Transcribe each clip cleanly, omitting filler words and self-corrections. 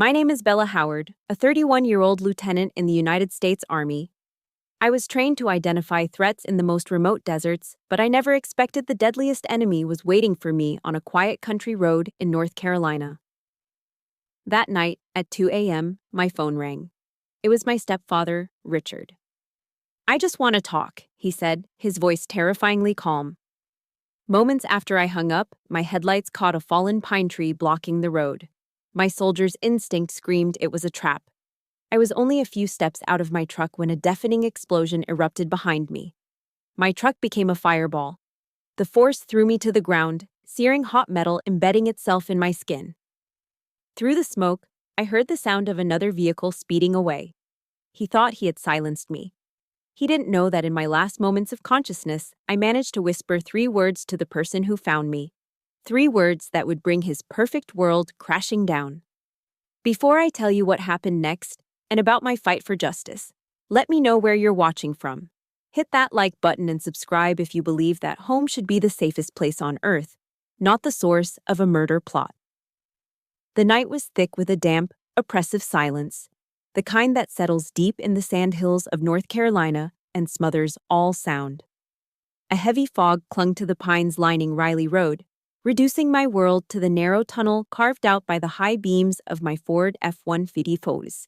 My name is Bella Howard, a 31-year-old lieutenant in the United States Army. I was trained to identify threats in the most remote deserts, but I never expected the deadliest enemy was waiting for me on a quiet country road in North Carolina. That night, at 2 a.m., my phone rang. It was my stepfather, Richard. "I just want to talk," he said, his voice terrifyingly calm. Moments after I hung up, my headlights caught a fallen pine tree blocking the road. My soldier's instinct screamed it was a trap. I was only a few steps out of my truck when a deafening explosion erupted behind me. My truck became a fireball. The force threw me to the ground, searing hot metal embedding itself in my skin. Through the smoke, I heard the sound of another vehicle speeding away. He thought he had silenced me. He didn't know that in my last moments of consciousness, I managed to whisper 3 words to the person who found me. 3 words that would bring his perfect world crashing down. Before I tell you what happened next, and about my fight for justice, let me know where you're watching from. Hit that like button and subscribe if you believe that home should be the safest place on earth, not the source of a murder plot. The night was thick with a damp, oppressive silence, the kind that settles deep in the sandhills of North Carolina and smothers all sound. A heavy fog clung to the pines lining Riley Road, reducing my world to the narrow tunnel carved out by the high beams of my Ford F-150.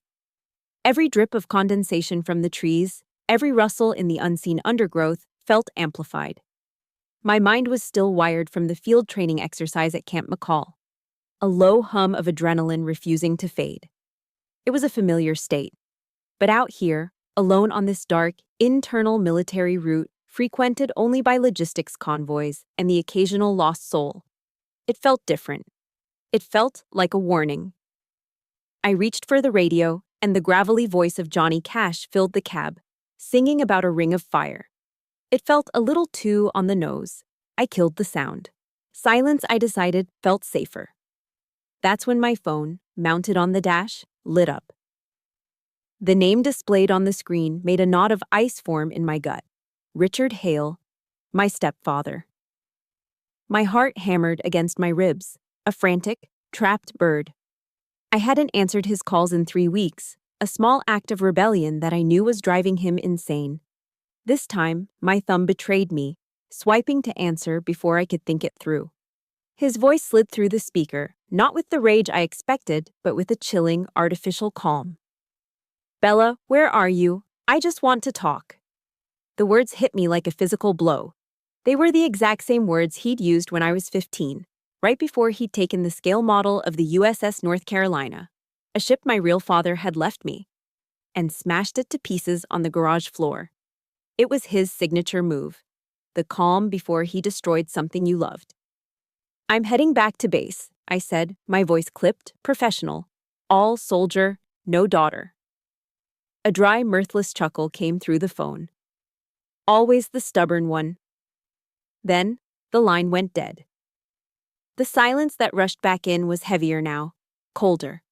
Every drip of condensation from the trees, every rustle in the unseen undergrowth felt amplified. My mind was still wired from the field training exercise at Camp McCall, a low hum of adrenaline refusing to fade. It was a familiar state. But out here, alone on this dark, internal military route, frequented only by logistics convoys and the occasional lost soul, it felt different. It felt like a warning. I reached for the radio, and the gravelly voice of Johnny Cash filled the cab, singing about a ring of fire. It felt a little too on the nose. I killed the sound. Silence, I decided, felt safer. That's when my phone, mounted on the dash, lit up. The name displayed on the screen made a knot of ice form in my gut. Richard Hale, my stepfather. My heart hammered against my ribs, a frantic, trapped bird. I hadn't answered his calls in 3 weeks, a small act of rebellion that I knew was driving him insane. This time, my thumb betrayed me, swiping to answer before I could think it through. His voice slid through the speaker, not with the rage I expected, but with a chilling, artificial calm. "Bella, where are you? I just want to talk." The words hit me like a physical blow. They were the exact same words he'd used when I was 15, right before he'd taken the scale model of the USS North Carolina, a ship my real father had left me, and smashed it to pieces on the garage floor. It was his signature move, the calm before he destroyed something you loved. "I'm heading back to base," I said, my voice clipped, professional. "All soldier, no daughter." A dry, mirthless chuckle came through the phone. "Always the stubborn one." Then, the line went dead. The silence that rushed back in was heavier now, colder.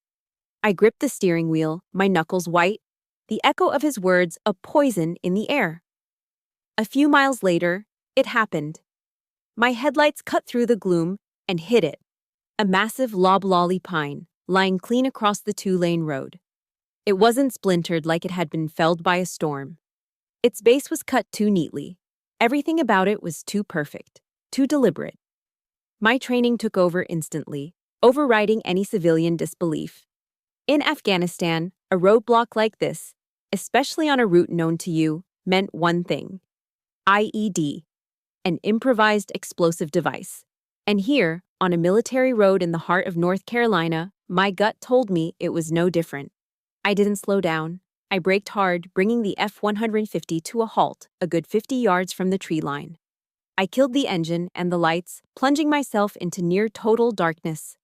I gripped the steering wheel, my knuckles white, the echo of his words a poison in the air. A few miles later, it happened. My headlights cut through the gloom and hit it, a massive loblolly pine, lying clean across the 2-lane road. It wasn't splintered like it had been felled by a storm. Its base was cut too neatly. Everything about it was too perfect, too deliberate. My training took over instantly, overriding any civilian disbelief. In Afghanistan, a roadblock like this, especially on a route known to you, meant one thing: IED, an improvised explosive device. And here, on a military road in the heart of North Carolina, my gut told me it was no different. I didn't slow down. I braked hard, bringing the F-150 to a halt a good 50 yards from the tree line. I killed the engine and the lights, plunging myself into near-total darkness.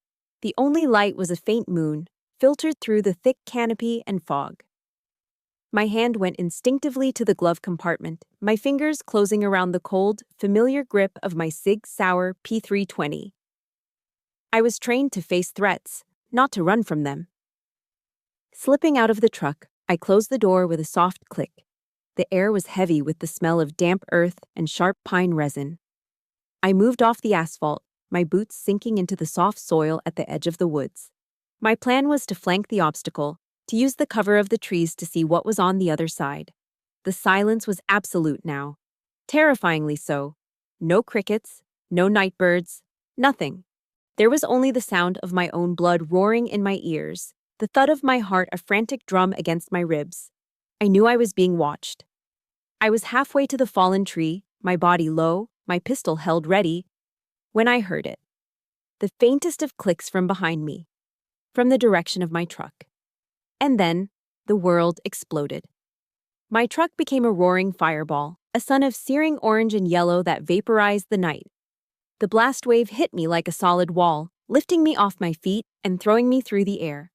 The only light was a faint moon, filtered through the thick canopy and fog. My hand went instinctively to the glove compartment, my fingers closing around the cold, familiar grip of my Sig Sauer P320. I was trained to face threats, not to run from them. Slipping out of the truck, I closed the door with a soft click. The air was heavy with the smell of damp earth and sharp pine resin. I moved off the asphalt, my boots sinking into the soft soil at the edge of the woods. My plan was to flank the obstacle, to use the cover of the trees to see what was on the other side. The silence was absolute now. Terrifyingly so. No crickets, no night birds, nothing. There was only the sound of my own blood roaring in my ears, the thud of my heart a frantic drum against my ribs. I knew I was being watched. I was halfway to the fallen tree, my body low, my pistol held ready, when I heard it. The faintest of clicks from behind me, from the direction of my truck. And then, the world exploded. My truck became a roaring fireball, a sun of searing orange and yellow that vaporized the night. The blast wave hit me like a solid wall, lifting me off my feet and throwing me through the air.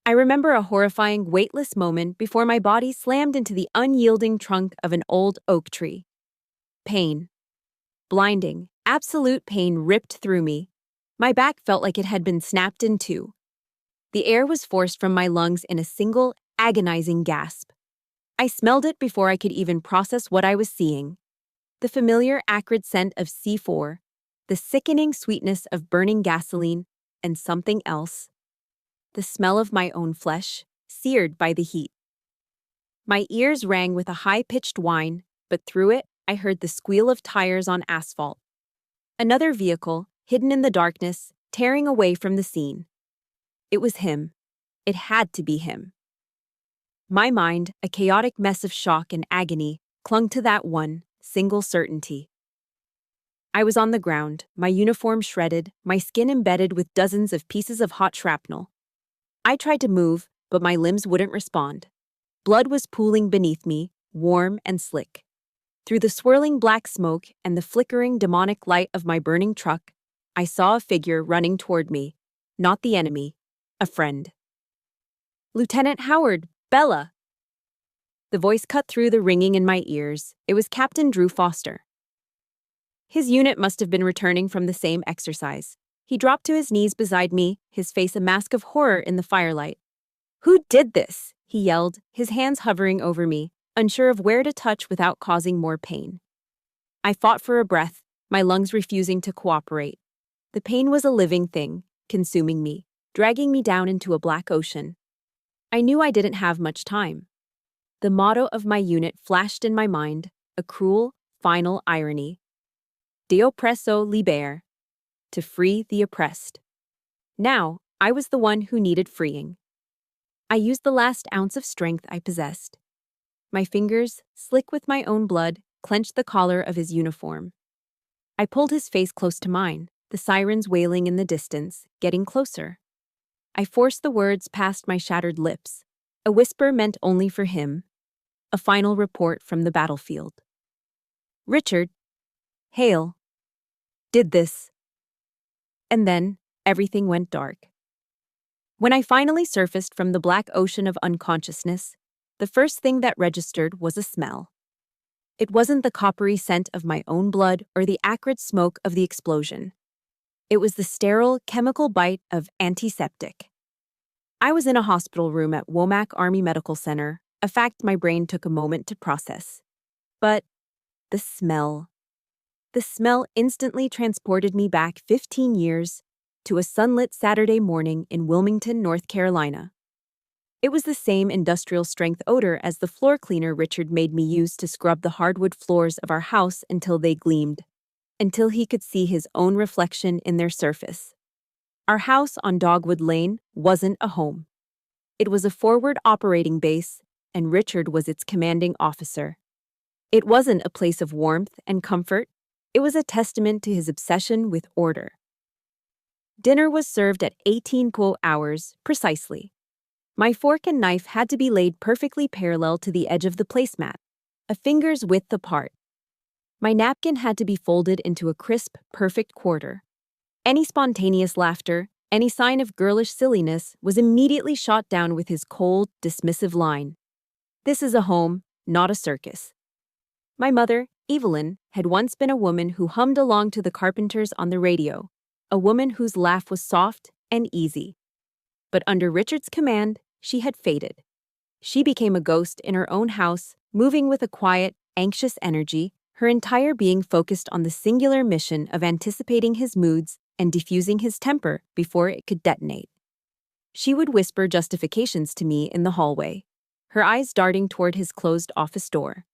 I remember a horrifying, weightless moment before my body slammed into the unyielding trunk of an old oak tree. Pain. Blinding, absolute pain ripped through me. My back felt like it had been snapped in two. The air was forced from my lungs in a single, agonizing gasp. I smelled it before I could even process what I was seeing. The familiar acrid scent of C4, the sickening sweetness of burning gasoline, and something else. The smell of my own flesh, seared by the heat. My ears rang with a high-pitched whine, but through it, I heard the squeal of tires on asphalt. Another vehicle, hidden in the darkness, tearing away from the scene. It was him. It had to be him. My mind, a chaotic mess of shock and agony, clung to that one, single certainty. I was on the ground, my uniform shredded, my skin embedded with dozens of pieces of hot shrapnel. I tried to move, but my limbs wouldn't respond. Blood was pooling beneath me, warm and slick. Through the swirling black smoke and the flickering demonic light of my burning truck, I saw a figure running toward me. Not the enemy, a friend. "Lieutenant Howard, Bella!" The voice cut through the ringing in my ears. It was Captain Drew Foster. His unit must have been returning from the same exercise. He dropped to his knees beside me, his face a mask of horror in the firelight. "Who did this?" he yelled, his hands hovering over me, unsure of where to touch without causing more pain. I fought for a breath, my lungs refusing to cooperate. The pain was a living thing, consuming me, dragging me down into a black ocean. I knew I didn't have much time. The motto of my unit flashed in my mind, a cruel, final irony. De oppresso libere. To free the oppressed. Now, I was the one who needed freeing. I used the last ounce of strength I possessed. My fingers, slick with my own blood, clenched the collar of his uniform. I pulled his face close to mine, the sirens wailing in the distance, getting closer. I forced the words past my shattered lips, a whisper meant only for him, a final report from the battlefield. "Richard, Hale, did this." And then, everything went dark. When I finally surfaced from the black ocean of unconsciousness, the first thing that registered was a smell. It wasn't the coppery scent of my own blood or the acrid smoke of the explosion. It was the sterile, chemical bite of antiseptic. I was in a hospital room at Womack Army Medical Center, a fact my brain took a moment to process. But the smell. The smell instantly transported me back 15 years to a sunlit Saturday morning in Wilmington, North Carolina. It was the same industrial-strength odor as the floor cleaner Richard made me use to scrub the hardwood floors of our house until they gleamed, until he could see his own reflection in their surface. Our house on Dogwood Lane wasn't a home. It was a forward operating base, and Richard was its commanding officer. It wasn't a place of warmth and comfort. It was a testament to his obsession with order. Dinner was served at 18 hours, precisely. My fork and knife had to be laid perfectly parallel to the edge of the placemat, a finger's width apart. My napkin had to be folded into a crisp, perfect quarter. Any spontaneous laughter, any sign of girlish silliness was immediately shot down with his cold, dismissive line. "This is a home, not a circus." My mother, Evelyn, had once been a woman who hummed along to the Carpenters on the radio, a woman whose laugh was soft and easy. But under Richard's command, she had faded. She became a ghost in her own house, moving with a quiet, anxious energy, her entire being focused on the singular mission of anticipating his moods and diffusing his temper before it could detonate. She would whisper justifications to me in the hallway, her eyes darting toward his closed office door.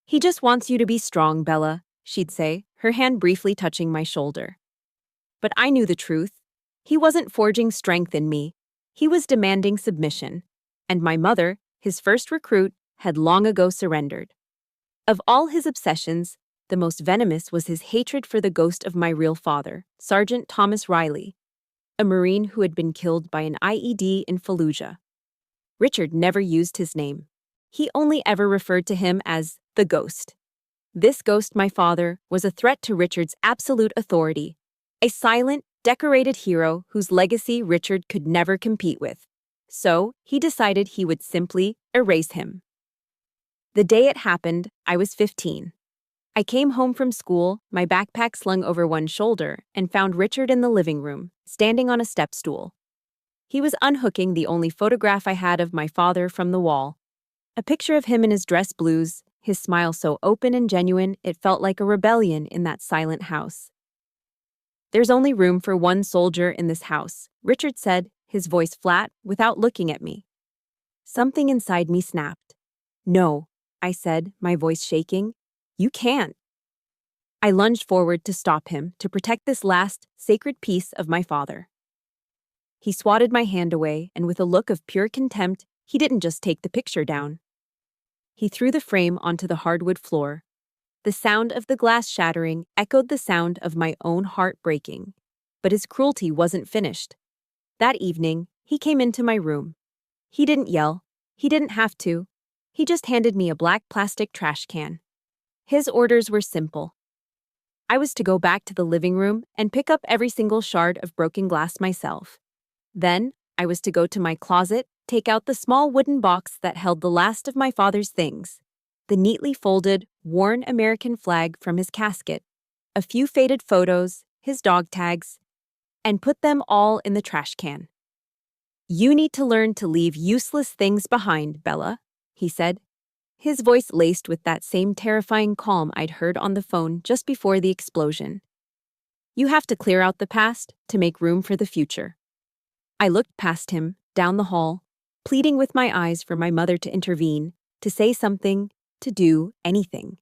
"He just wants you to be strong, Bella," she'd say, her hand briefly touching my shoulder. But I knew the truth. He wasn't forging strength in me. He was demanding submission. And my mother, his first recruit, had long ago surrendered. Of all his obsessions, the most venomous was his hatred for the ghost of my real father, Sergeant Thomas Riley, a Marine who had been killed by an IED in Fallujah. Richard never used his name. He only ever referred to him as the ghost. This ghost, my father, was a threat to Richard's absolute authority, a silent, decorated hero whose legacy Richard could never compete with. So, he decided he would simply erase him. The day it happened, I was 15. I came home from school, my backpack slung over one shoulder, and found Richard in the living room, standing on a step stool. He was unhooking the only photograph I had of my father from the wall. A picture of him in his dress blues, his smile so open and genuine it felt like a rebellion in that silent house. "There's only room for one soldier in this house," Richard said, his voice flat, without looking at me. Something inside me snapped. "No," I said, my voice shaking. "You can't." I lunged forward to stop him, to protect this last, sacred piece of my father. He swatted my hand away, and with a look of pure contempt, he didn't just take the picture down. He threw the frame onto the hardwood floor. The sound of the glass shattering echoed the sound of my own heart breaking. But his cruelty wasn't finished. That evening, he came into my room. He didn't yell. He didn't have to. He just handed me a black plastic trash can. His orders were simple. I was to go back to the living room and pick up every single shard of broken glass myself. Then, I was to go to my closet, take out the small wooden box that held the last of my father's things, the neatly folded, worn American flag from his casket, a few faded photos, his dog tags, and put them all in the trash can. "You need to learn to leave useless things behind, Bella," he said, his voice laced with that same terrifying calm I'd heard on the phone just before the explosion. "You have to clear out the past to make room for the future." I looked past him, down the hall, pleading with my eyes for my mother to intervene, to say something, to do anything.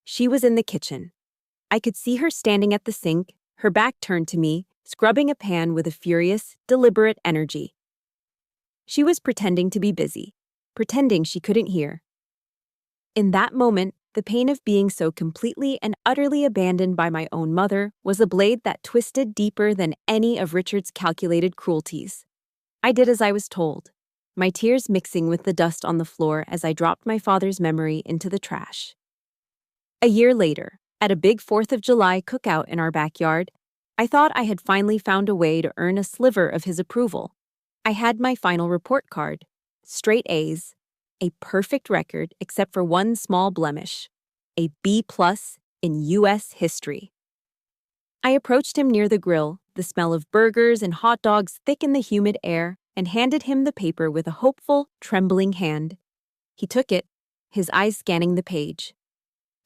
She was in the kitchen. I could see her standing at the sink, her back turned to me, scrubbing a pan with a furious, deliberate energy. She was pretending to be busy, pretending she couldn't hear. In that moment, the pain of being so completely and utterly abandoned by my own mother was a blade that twisted deeper than any of Richard's calculated cruelties. I did as I was told, my tears mixing with the dust on the floor as I dropped my father's memory into the trash. A year later, at a big 4th of July cookout in our backyard, I thought I had finally found a way to earn a sliver of his approval. I had my final report card, straight A's, a perfect record except for one small blemish, a B+ in U.S. history. I approached him near the grill, the smell of burgers and hot dogs thick in the humid air, and handed him the paper with a hopeful, trembling hand. He took it, his eyes scanning the page.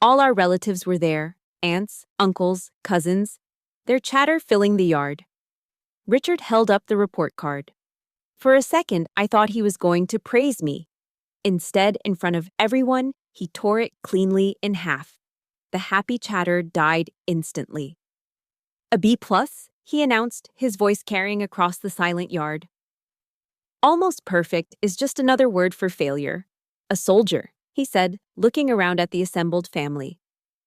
All our relatives were there, aunts, uncles, cousins, their chatter filling the yard. Richard held up the report card. For a second, I thought he was going to praise me. Instead, in front of everyone, he tore it cleanly in half. The happy chatter died instantly. "A B+, he announced, his voice carrying across the silent yard. "Almost perfect is just another word for failure. A soldier," he said, looking around at the assembled family,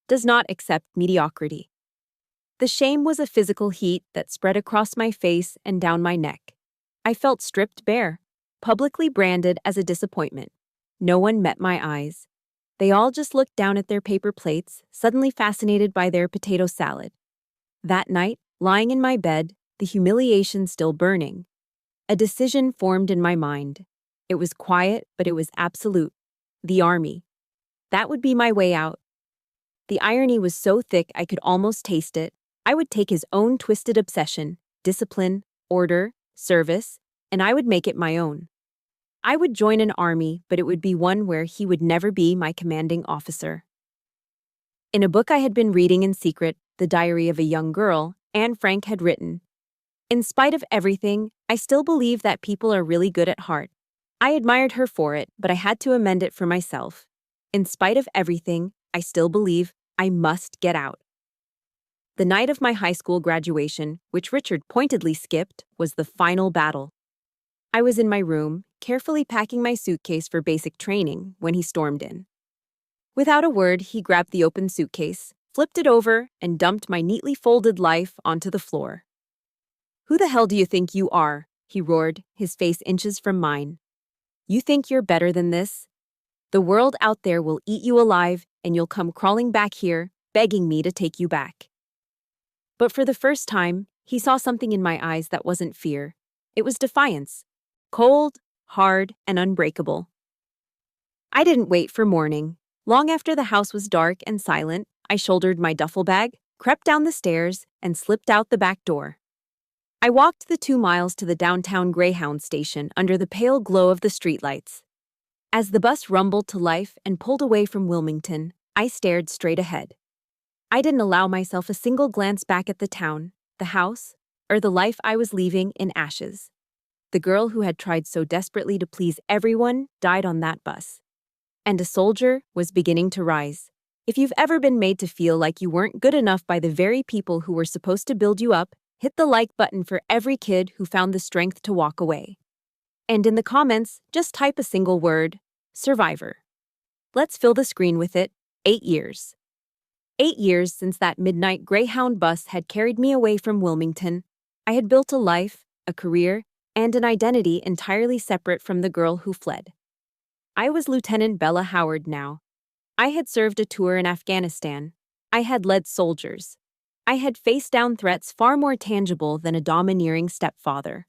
"does not accept mediocrity." The shame was a physical heat that spread across my face and down my neck. I felt stripped bare, publicly branded as a disappointment. No one met my eyes. They all just looked down at their paper plates, suddenly fascinated by their potato salad. That night, lying in my bed, the humiliation still burning, a decision formed in my mind. It was quiet, but it was absolute. The army. That would be my way out. The irony was so thick I could almost taste it. I would take his own twisted obsession, discipline, order, service, and I would make it my own. I would join an army, but it would be one where he would never be my commanding officer. In a book I had been reading in secret, The Diary of a Young Girl, Anne Frank had written, In spite of everything, I still believe that people are really good at heart. I admired her for it, but I had to amend it for myself. In spite of everything, I still believe I must get out. The night of my high school graduation, which Richard pointedly skipped, was the final battle. I was in my room, carefully packing my suitcase for basic training, when he stormed in. Without a word, he grabbed the open suitcase, flipped it over, and dumped my neatly folded life onto the floor. "Who the hell do you think you are?" he roared, his face inches from mine. "You think you're better than this? The world out there will eat you alive, and you'll come crawling back here, begging me to take you back." But for the first time, he saw something in my eyes that wasn't fear. It was defiance. Cold, hard, and unbreakable. I didn't wait for morning. Long after the house was dark and silent, I shouldered my duffel bag, crept down the stairs, and slipped out the back door. I walked the 2 miles to the downtown Greyhound station under the pale glow of the streetlights. As the bus rumbled to life and pulled away from Wilmington, I stared straight ahead. I didn't allow myself a single glance back at the town, the house, or the life I was leaving in ashes. The girl who had tried so desperately to please everyone died on that bus. And a soldier was beginning to rise. If you've ever been made to feel like you weren't good enough by the very people who were supposed to build you up, hit the like button for every kid who found the strength to walk away. And in the comments, just type a single word: survivor. Let's fill the screen with it. 8 years. 8 years since that midnight Greyhound bus had carried me away from Wilmington. I had built a life, a career, and an identity entirely separate from the girl who fled. I was Lieutenant Bella Howard now. I had served a tour in Afghanistan. I had led soldiers. I had faced down threats far more tangible than a domineering stepfather.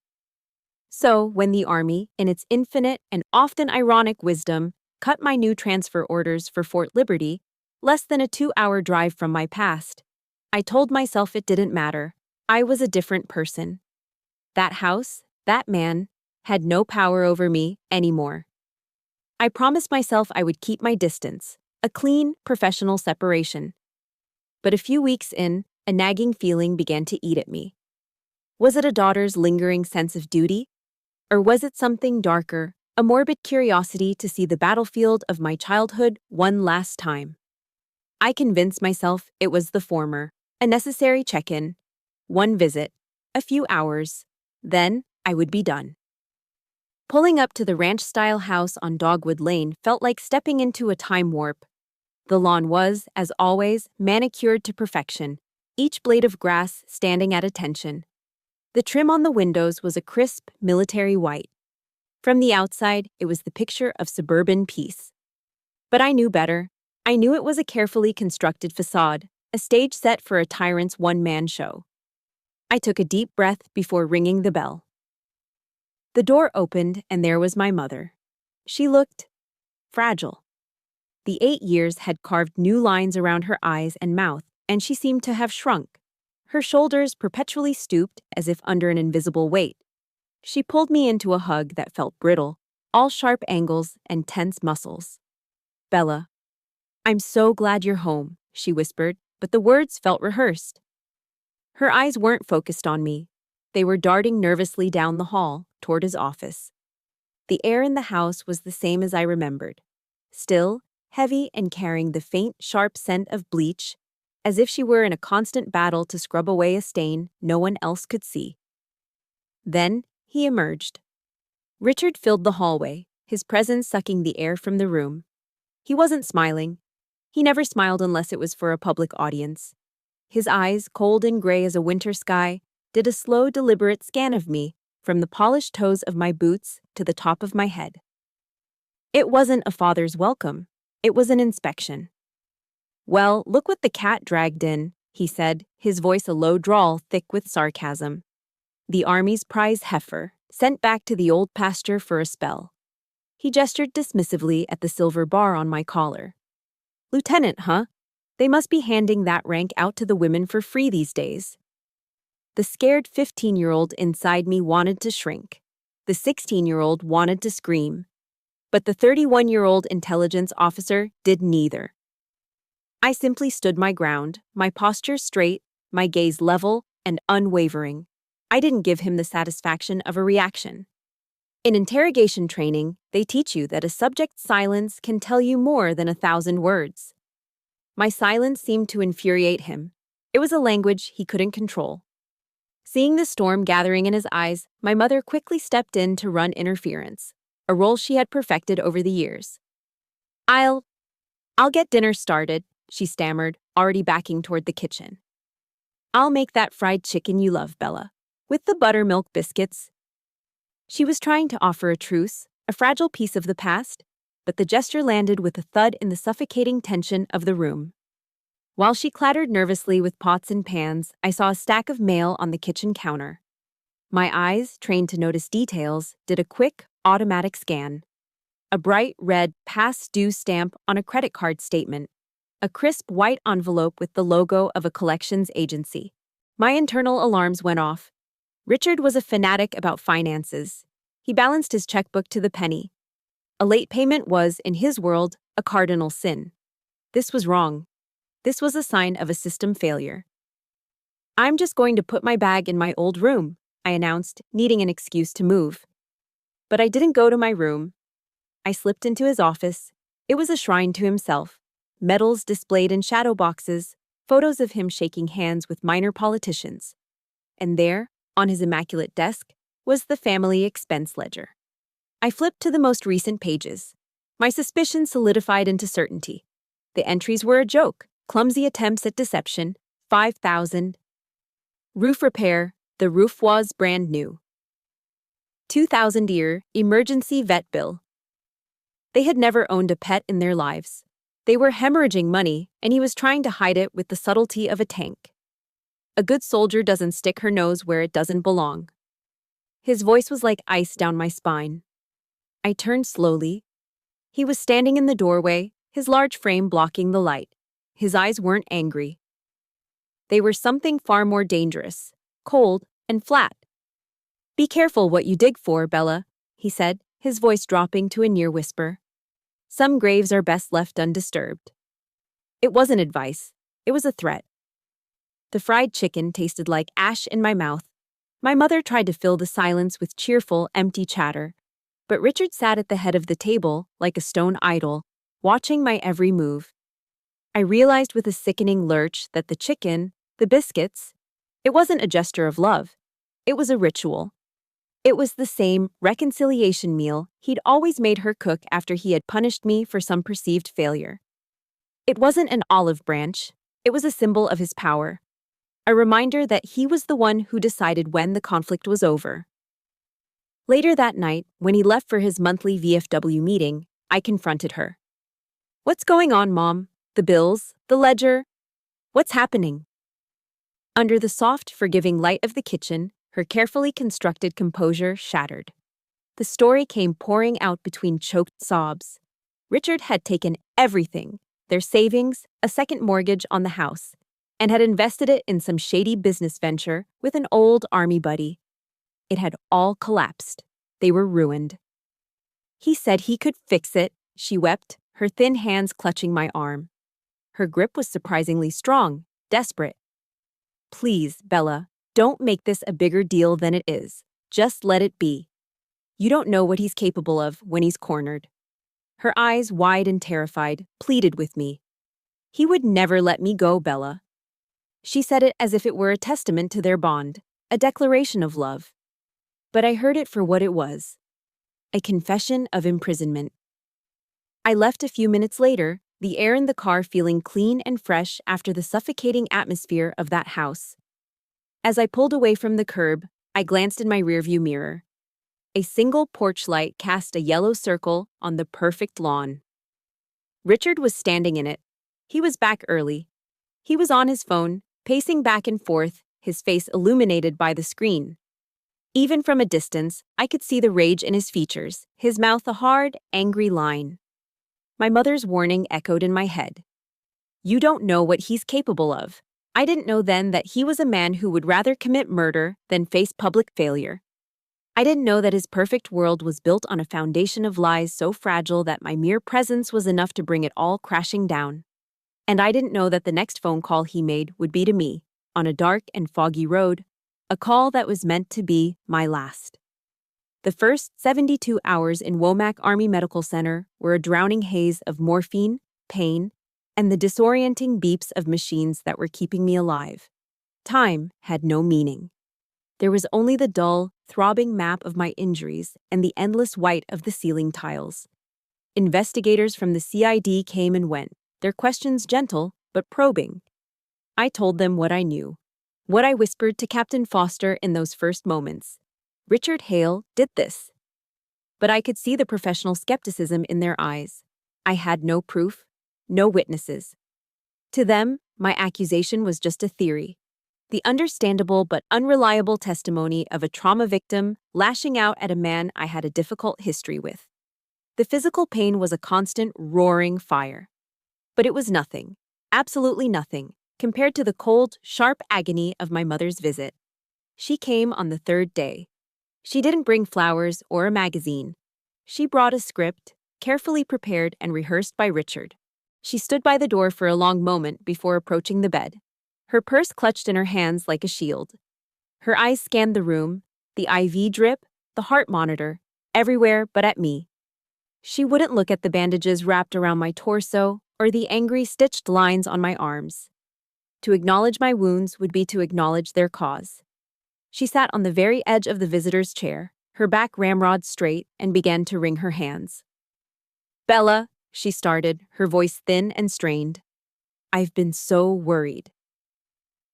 So, when the Army, in its infinite and often ironic wisdom, cut my new transfer orders for Fort Liberty, less than a 2-hour drive from my past, I told myself it didn't matter. I was a different person. That house, that man, had no power over me anymore. I promised myself I would keep my distance, a clean, professional separation. But a few weeks in, a nagging feeling began to eat at me. Was it a daughter's lingering sense of duty? Or was it something darker, a morbid curiosity to see the battlefield of my childhood one last time? I convinced myself it was the former, a necessary check-in, one visit, a few hours, then I would be done. Pulling up to the ranch-style house on Dogwood Lane felt like stepping into a time warp. The lawn was, as always, manicured to perfection, each blade of grass standing at attention. The trim on the windows was a crisp, military white. From the outside, it was the picture of suburban peace. But I knew better. I knew it was a carefully constructed facade, a stage set for a tyrant's one-man show. I took a deep breath before ringing the bell. The door opened, and there was my mother. She looked fragile. The 8 years had carved new lines around her eyes and mouth, and she seemed to have shrunk. Her shoulders perpetually stooped as if under an invisible weight. She pulled me into a hug that felt brittle, all sharp angles and tense muscles. "Bella, I'm so glad you're home," she whispered, but the words felt rehearsed. Her eyes weren't focused on me. They were darting nervously down the hall, toward his office. The air in the house was the same as I remembered. Still, heavy and carrying the faint, sharp scent of bleach, as if she were in a constant battle to scrub away a stain no one else could see. Then, he emerged. Richard filled the hallway, his presence sucking the air from the room. He wasn't smiling. He never smiled unless it was for a public audience. His eyes, cold and gray as a winter sky, did a slow, deliberate scan of me, from the polished toes of my boots to the top of my head. It wasn't a father's welcome. It was an inspection. "Well, look what the cat dragged in," he said, his voice a low drawl thick with sarcasm. "The Army's prize heifer, sent back to the old pasture for a spell." He gestured dismissively at the silver bar on my collar. "Lieutenant, huh? They must be handing that rank out to the women for free these days." The scared 15-year-old inside me wanted to shrink. The 16-year-old wanted to scream. But the 31-year-old intelligence officer did neither. I simply stood my ground, my posture straight, my gaze level and unwavering. I didn't give him the satisfaction of a reaction. In interrogation training, they teach you that a subject's silence can tell you more than 1,000 words. My silence seemed to infuriate him. It was a language he couldn't control. Seeing the storm gathering in his eyes, my mother quickly stepped in to run interference, a role she had perfected over the years. I'll get dinner started, she stammered, already backing toward the kitchen. I'll make that fried chicken you love, Bella, with the buttermilk biscuits. She was trying to offer a truce, a fragile piece of the past, but the gesture landed with a thud in the suffocating tension of the room. While she clattered nervously with pots and pans, I saw a stack of mail on the kitchen counter. My eyes, trained to notice details, did a quick, automatic scan. A bright red past due stamp on a credit card statement. A crisp white envelope with the logo of a collections agency. My internal alarms went off. Richard was a fanatic about finances. He balanced his checkbook to the penny. A late payment was, in his world, a cardinal sin. This was wrong. This was a sign of a system failure. I'm just going to put my bag in my old room, I announced, needing an excuse to move. But I didn't go to my room. I slipped into his office. It was a shrine to himself. Medals displayed in shadow boxes, photos of him shaking hands with minor politicians. And there, on his immaculate desk, was the family expense ledger. I flipped to the most recent pages. My suspicions solidified into certainty. The entries were a joke, clumsy attempts at deception, 5,000. Roof repair, the roof was brand new. 2,000 year emergency vet bill. They had never owned a pet in their lives. They were hemorrhaging money, and he was trying to hide it with the subtlety of a tank. A good soldier doesn't stick her nose where it doesn't belong. His voice was like ice down my spine. I turned slowly. He was standing in the doorway, his large frame blocking the light. His eyes weren't angry. They were something far more dangerous, cold and flat. Be careful what you dig for, Bella, he said, his voice dropping to a near whisper. Some graves are best left undisturbed. It wasn't advice. It was a threat. The fried chicken tasted like ash in my mouth. My mother tried to fill the silence with cheerful, empty chatter. But Richard sat at the head of the table, like a stone idol, watching my every move. I realized with a sickening lurch that the chicken, the biscuits, it wasn't a gesture of love. It was a ritual. It was the same reconciliation meal he'd always made her cook after he had punished me for some perceived failure. It wasn't an olive branch. It was a symbol of his power. A reminder that he was the one who decided when the conflict was over. Later that night, when he left for his monthly VFW meeting, I confronted her. What's going on, Mom? The bills? The ledger? What's happening? Under the soft, forgiving light of the kitchen, her carefully constructed composure shattered. The story came pouring out between choked sobs. Richard had taken everything, their savings, a second mortgage on the house, and had invested it in some shady business venture with an old army buddy. It had all collapsed. They were ruined. He said he could fix it, she wept, her thin hands clutching my arm. Her grip was surprisingly strong, desperate. Please, Bella, don't make this a bigger deal than it is. Just let it be. You don't know what he's capable of when he's cornered. Her eyes, wide and terrified, pleaded with me. He would never let me go, Bella. She said it as if it were a testament to their bond, a declaration of love. But I heard it for what it was. A confession of imprisonment. I left a few minutes later, the air in the car feeling clean and fresh after the suffocating atmosphere of that house. As I pulled away from the curb, I glanced in my rearview mirror. A single porch light cast a yellow circle on the perfect lawn. Richard was standing in it. He was back early. He was on his phone, pacing back and forth, his face illuminated by the screen. Even from a distance, I could see the rage in his features, his mouth a hard, angry line. My mother's warning echoed in my head. You don't know what he's capable of. I didn't know then that he was a man who would rather commit murder than face public failure. I didn't know that his perfect world was built on a foundation of lies so fragile that my mere presence was enough to bring it all crashing down. And I didn't know that the next phone call he made would be to me, on a dark and foggy road, a call that was meant to be my last. The first 72 hours in Womack Army Medical Center were a drowning haze of morphine, pain, and the disorienting beeps of machines that were keeping me alive. Time had no meaning. There was only the dull, throbbing map of my injuries and the endless white of the ceiling tiles. Investigators from the CID came and went, their questions gentle but probing. I told them what I knew, what I whispered to Captain Foster in those first moments. Richard Hale did this. But I could see the professional skepticism in their eyes. I had no proof, no witnesses. To them, my accusation was just a theory, the understandable but unreliable testimony of a trauma victim lashing out at a man I had a difficult history with. The physical pain was a constant, roaring fire. But it was nothing, absolutely nothing, compared to the cold, sharp agony of my mother's visit. She came on the third day. She didn't bring flowers or a magazine. She brought a script, carefully prepared and rehearsed by Richard. She stood by the door for a long moment before approaching the bed, her purse clutched in her hands like a shield. Her eyes scanned the room, the IV drip, the heart monitor, everywhere but at me. She wouldn't look at the bandages wrapped around my torso or the angry stitched lines on my arms. To acknowledge my wounds would be to acknowledge their cause. She sat on the very edge of the visitor's chair, her back ramrod straight, and began to wring her hands. "Bella," she started, her voice thin and strained. "I've been so worried."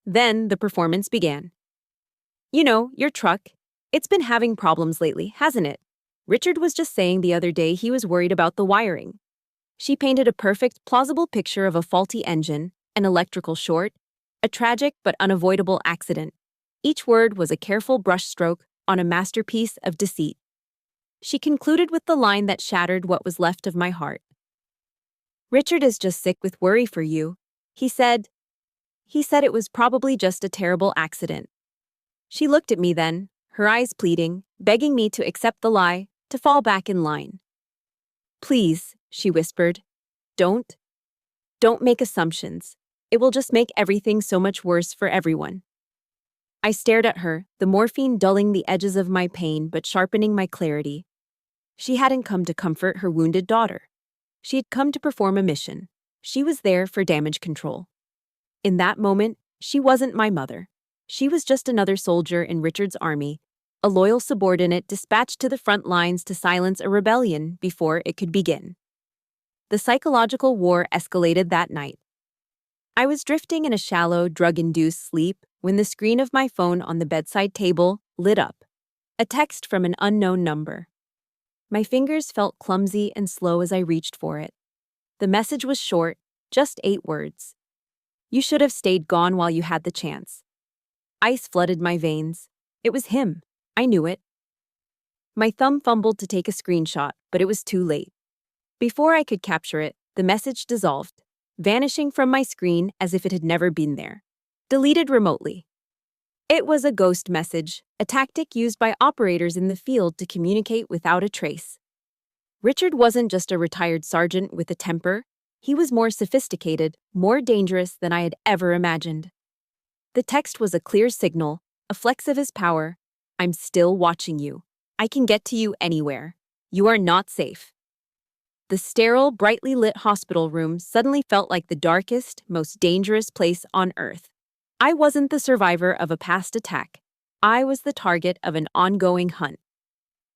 Then the performance began. "You know, your truck. It's been having problems lately, hasn't it? Richard was just saying the other day he was worried about the wiring." She painted a perfect, plausible picture of a faulty engine, an electrical short, a tragic but unavoidable accident. Each word was a careful brushstroke on a masterpiece of deceit. She concluded with the line that shattered what was left of my heart. "Richard is just sick with worry for you. He said it was probably just a terrible accident." She looked at me then, her eyes pleading, begging me to accept the lie, to fall back in line. "Please," she whispered, Don't make assumptions. It will just make everything so much worse for everyone." I stared at her, the morphine dulling the edges of my pain but sharpening my clarity. She hadn't come to comfort her wounded daughter. She had come to perform a mission. She was there for damage control. In that moment, she wasn't my mother. She was just another soldier in Richard's army, a loyal subordinate dispatched to the front lines to silence a rebellion before it could begin. The psychological war escalated that night. I was drifting in a shallow, drug-induced sleep when the screen of my phone on the bedside table lit up. A text from an unknown number. My fingers felt clumsy and slow as I reached for it. The message was short, just 8 words. "You should have stayed gone while you had the chance." Ice flooded my veins. It was him. I knew it. My thumb fumbled to take a screenshot, but it was too late. Before I could capture it, the message dissolved, vanishing from my screen as if it had never been there. Deleted remotely. It was a ghost message, a tactic used by operators in the field to communicate without a trace. Richard wasn't just a retired sergeant with a temper. He was more sophisticated, more dangerous than I had ever imagined. The text was a clear signal, a flex of his power. "I'm still watching you. I can get to you anywhere. You are not safe." The sterile, brightly lit hospital room suddenly felt like the darkest, most dangerous place on Earth. I wasn't the survivor of a past attack. I was the target of an ongoing hunt.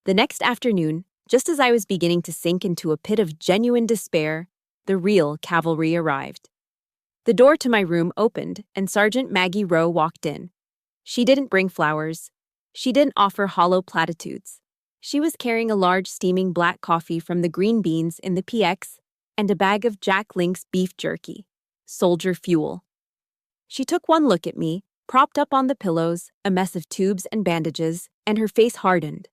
The next afternoon, just as I was beginning to sink into a pit of genuine despair, the real cavalry arrived. The door to my room opened, and Sergeant Maggie Rowe walked in. She didn't bring flowers. She didn't offer hollow platitudes. She was carrying a large steaming black coffee from the green beans in the PX and a bag of Jack Link's beef jerky, soldier fuel. She took one look at me, propped up on the pillows, a mess of tubes and bandages, and her face hardened.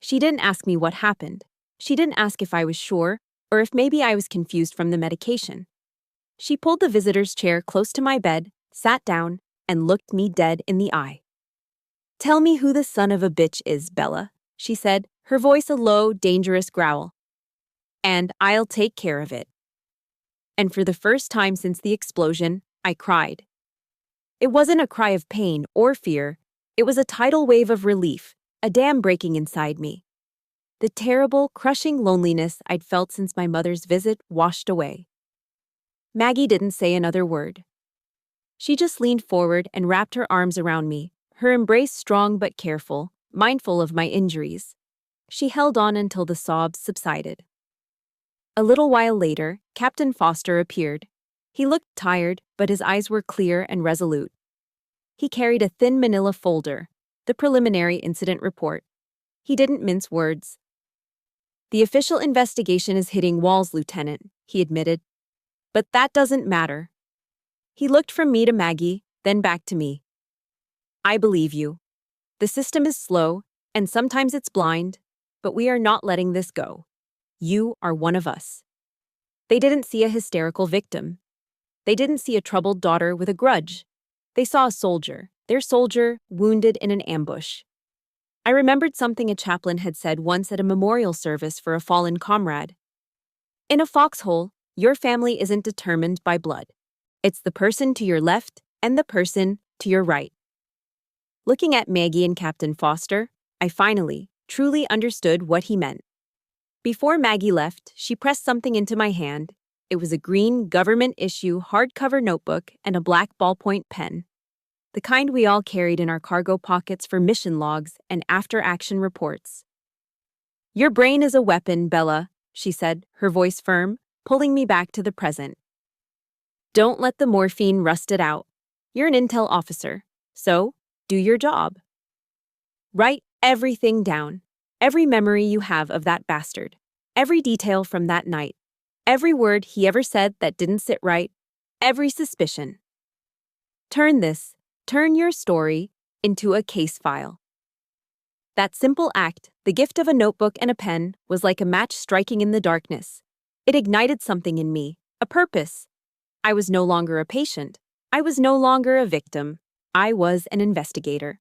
She didn't ask me what happened. She didn't ask if I was sure, or if maybe I was confused from the medication. She pulled the visitor's chair close to my bed, sat down, and looked me dead in the eye. "Tell me who the son of a bitch is, Bella," she said, her voice a low, dangerous growl. "And I'll take care of it." And for the first time since the explosion, I cried. It wasn't a cry of pain or fear. It was a tidal wave of relief, a dam breaking inside me. The terrible, crushing loneliness I'd felt since my mother's visit washed away. Maggie didn't say another word. She just leaned forward and wrapped her arms around me, her embrace strong but careful, mindful of my injuries. She held on until the sobs subsided. A little while later, Captain Foster appeared. He looked tired, but his eyes were clear and resolute. He carried a thin manila folder, the preliminary incident report. He didn't mince words. "The official investigation is hitting walls, Lieutenant," he admitted. "But that doesn't matter." He looked from me to Maggie, then back to me. "I believe you. The system is slow, and sometimes it's blind, but we are not letting this go. You are one of us." They didn't see a hysterical victim. They didn't see a troubled daughter with a grudge. They saw a soldier, their soldier, wounded in an ambush. I remembered something a chaplain had said once at a memorial service for a fallen comrade. "In a foxhole, your family isn't determined by blood. It's the person to your left and the person to your right." Looking at Maggie and Captain Foster, I finally, truly understood what he meant. Before Maggie left, she pressed something into my hand. It was a green government-issue hardcover notebook and a black ballpoint pen, the kind we all carried in our cargo pockets for mission logs and after-action reports. "Your brain is a weapon, Bella," she said, her voice firm, pulling me back to the present. "Don't let the morphine rust it out. You're an intel officer, so do your job. Write everything down. Every memory you have of that bastard. Every detail from that night. Every word he ever said that didn't sit right. Every suspicion. Turn your story, into a case file." That simple act, the gift of a notebook and a pen, was like a match striking in the darkness. It ignited something in me, a purpose. I was no longer a patient. I was no longer a victim. I was an investigator.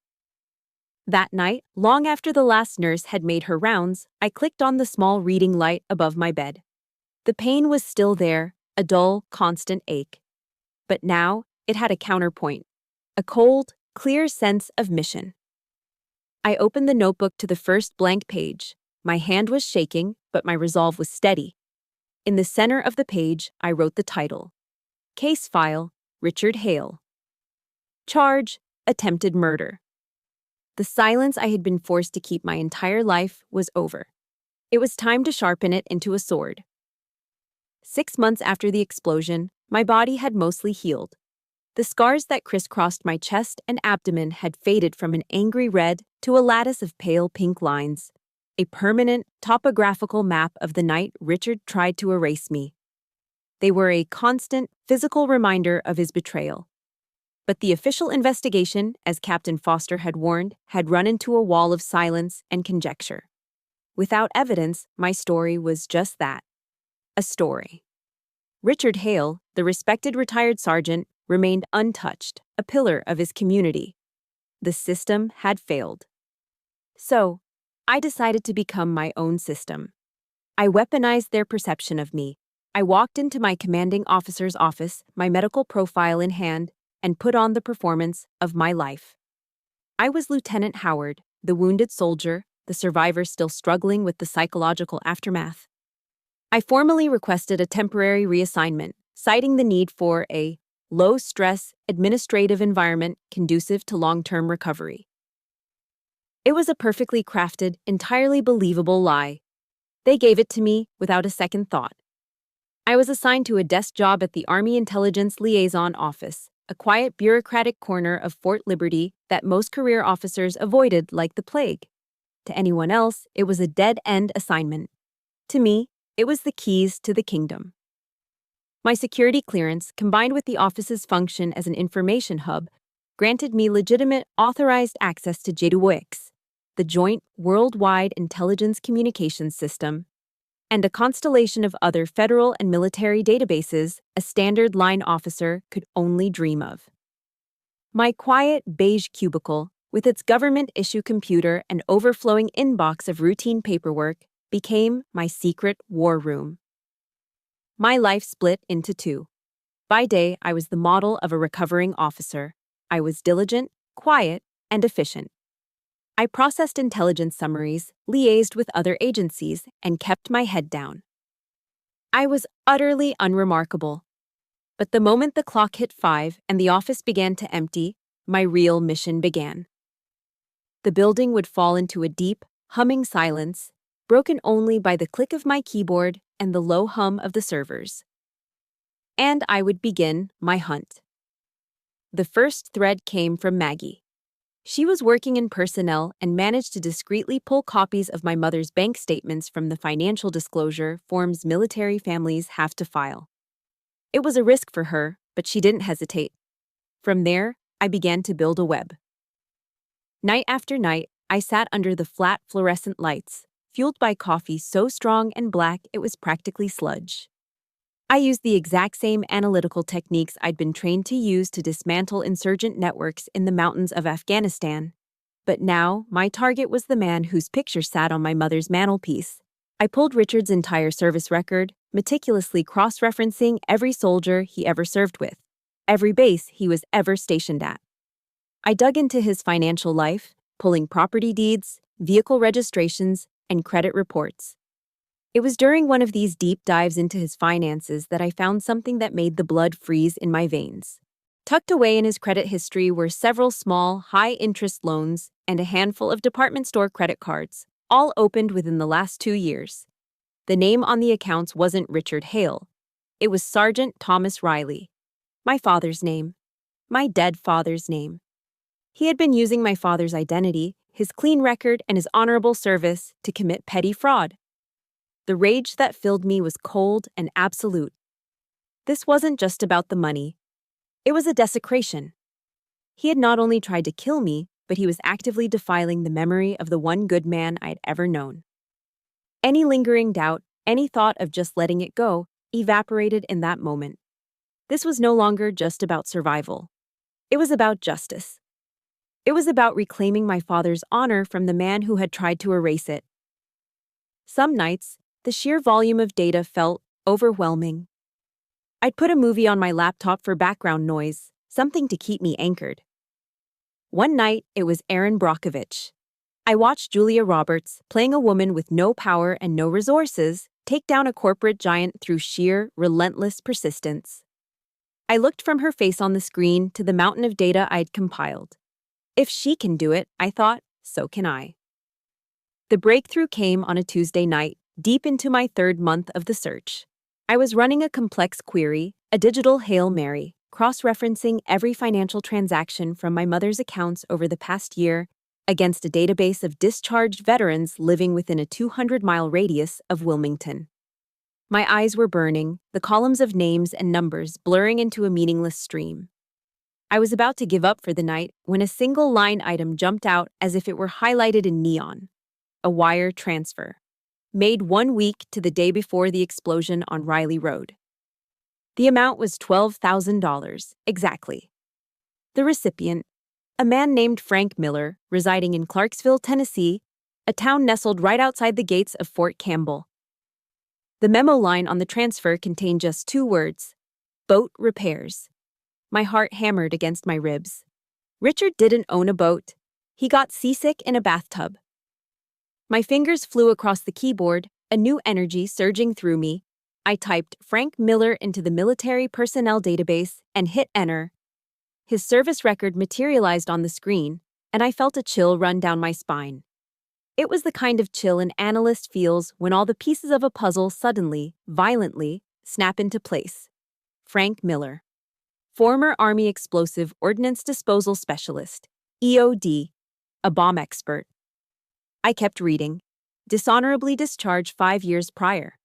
That night, long after the last nurse had made her rounds, I clicked on the small reading light above my bed. The pain was still there, a dull, constant ache. But now, it had a counterpoint, a cold, clear sense of mission. I opened the notebook to the first blank page. My hand was shaking, but my resolve was steady. In the center of the page, I wrote the title. Case File, Richard Hale. Charge, Attempted Murder. The silence I had been forced to keep my entire life was over. It was time to sharpen it into a sword. 6 months after the explosion, my body had mostly healed. The scars that crisscrossed my chest and abdomen had faded from an angry red to a lattice of pale pink lines, a permanent, topographical map of the night Richard tried to erase me. They were a constant, physical reminder of his betrayal. But the official investigation, as Captain Foster had warned, had run into a wall of silence and conjecture. Without evidence, my story was just that, a story. Richard Hale, the respected retired sergeant, remained untouched, a pillar of his community. The system had failed. So, I decided to become my own system. I weaponized their perception of me. I walked into my commanding officer's office, my medical profile in hand, and put on the performance of my life. I was Lieutenant Howard, the wounded soldier, the survivor still struggling with the psychological aftermath. I formally requested a temporary reassignment, citing the need for a low-stress, administrative environment conducive to long-term recovery. It was a perfectly crafted, entirely believable lie. They gave it to me without a second thought. I was assigned to a desk job at the Army Intelligence Liaison Office, a quiet bureaucratic corner of Fort Liberty that most career officers avoided like the plague. To anyone else, it was a dead-end assignment. To me, it was the keys to the kingdom. My security clearance, combined with the office's function as an information hub, granted me legitimate, authorized access to JWIX, the Joint Worldwide Intelligence Communications System, and a constellation of other federal and military databases a standard line officer could only dream of. My quiet, beige cubicle, with its government-issue computer and overflowing inbox of routine paperwork, became my secret war room. My life split into two. By day, I was the model of a recovering officer. I was diligent, quiet, and efficient. I processed intelligence summaries, liaised with other agencies, and kept my head down. I was utterly unremarkable. But the moment the clock hit 5 and the office began to empty, my real mission began. The building would fall into a deep, humming silence, broken only by the click of my keyboard and the low hum of the servers. And I would begin my hunt. The first thread came from Maggie. She was working in personnel and managed to discreetly pull copies of my mother's bank statements from the financial disclosure forms military families have to file. It was a risk for her, but she didn't hesitate. From there, I began to build a web. Night after night, I sat under the flat fluorescent lights, fueled by coffee so strong and black it was practically sludge. I used the exact same analytical techniques I'd been trained to use to dismantle insurgent networks in the mountains of Afghanistan. But now, my target was the man whose picture sat on my mother's mantelpiece. I pulled Richard's entire service record, meticulously cross-referencing every soldier he ever served with, every base he was ever stationed at. I dug into his financial life, pulling property deeds, vehicle registrations, and credit reports. It was during one of these deep dives into his finances that I found something that made the blood freeze in my veins. Tucked away in his credit history were several small, high-interest loans and a handful of department store credit cards, all opened within the last 2 years. The name on the accounts wasn't Richard Hale. It was Sergeant Thomas Riley. My father's name. My dead father's name. He had been using my father's identity, his clean record, and his honorable service to commit petty fraud. The rage that filled me was cold and absolute. This wasn't just about the money. It was a desecration. He had not only tried to kill me, but he was actively defiling the memory of the one good man I had ever known. Any lingering doubt, any thought of just letting it go, evaporated in that moment. This was no longer just about survival. It was about justice. It was about reclaiming my father's honor from the man who had tried to erase it. Some nights, the sheer volume of data felt overwhelming. I'd put a movie on my laptop for background noise, something to keep me anchored. One night, it was Erin Brockovich. I watched Julia Roberts, playing a woman with no power and no resources, take down a corporate giant through sheer, relentless persistence. I looked from her face on the screen to the mountain of data I'd compiled. If she can do it, I thought, so can I. The breakthrough came on a Tuesday night, deep into my 3rd month of the search. I was running a complex query, a digital Hail Mary, cross-referencing every financial transaction from my mother's accounts over the past year against a database of discharged veterans living within a 200-mile radius of Wilmington. My eyes were burning, the columns of names and numbers blurring into a meaningless stream. I was about to give up for the night when a single line item jumped out as if it were highlighted in neon. A wire transfer. Made 1 week to the day before the explosion on Riley Road. The amount was $12,000, exactly. The recipient, a man named Frank Miller, residing in Clarksville, Tennessee, a town nestled right outside the gates of Fort Campbell. The memo line on the transfer contained just 2 words, boat repairs. My heart hammered against my ribs. Richard didn't own a boat. He got seasick in a bathtub. My fingers flew across the keyboard, a new energy surging through me. I typed Frank Miller into the military personnel database and hit enter. His service record materialized on the screen, and I felt a chill run down my spine. It was the kind of chill an analyst feels when all the pieces of a puzzle suddenly, violently, snap into place. Frank Miller. Former Army Explosive Ordnance Disposal Specialist, EOD, a bomb expert. I kept reading. Dishonorably discharged 5 years prior.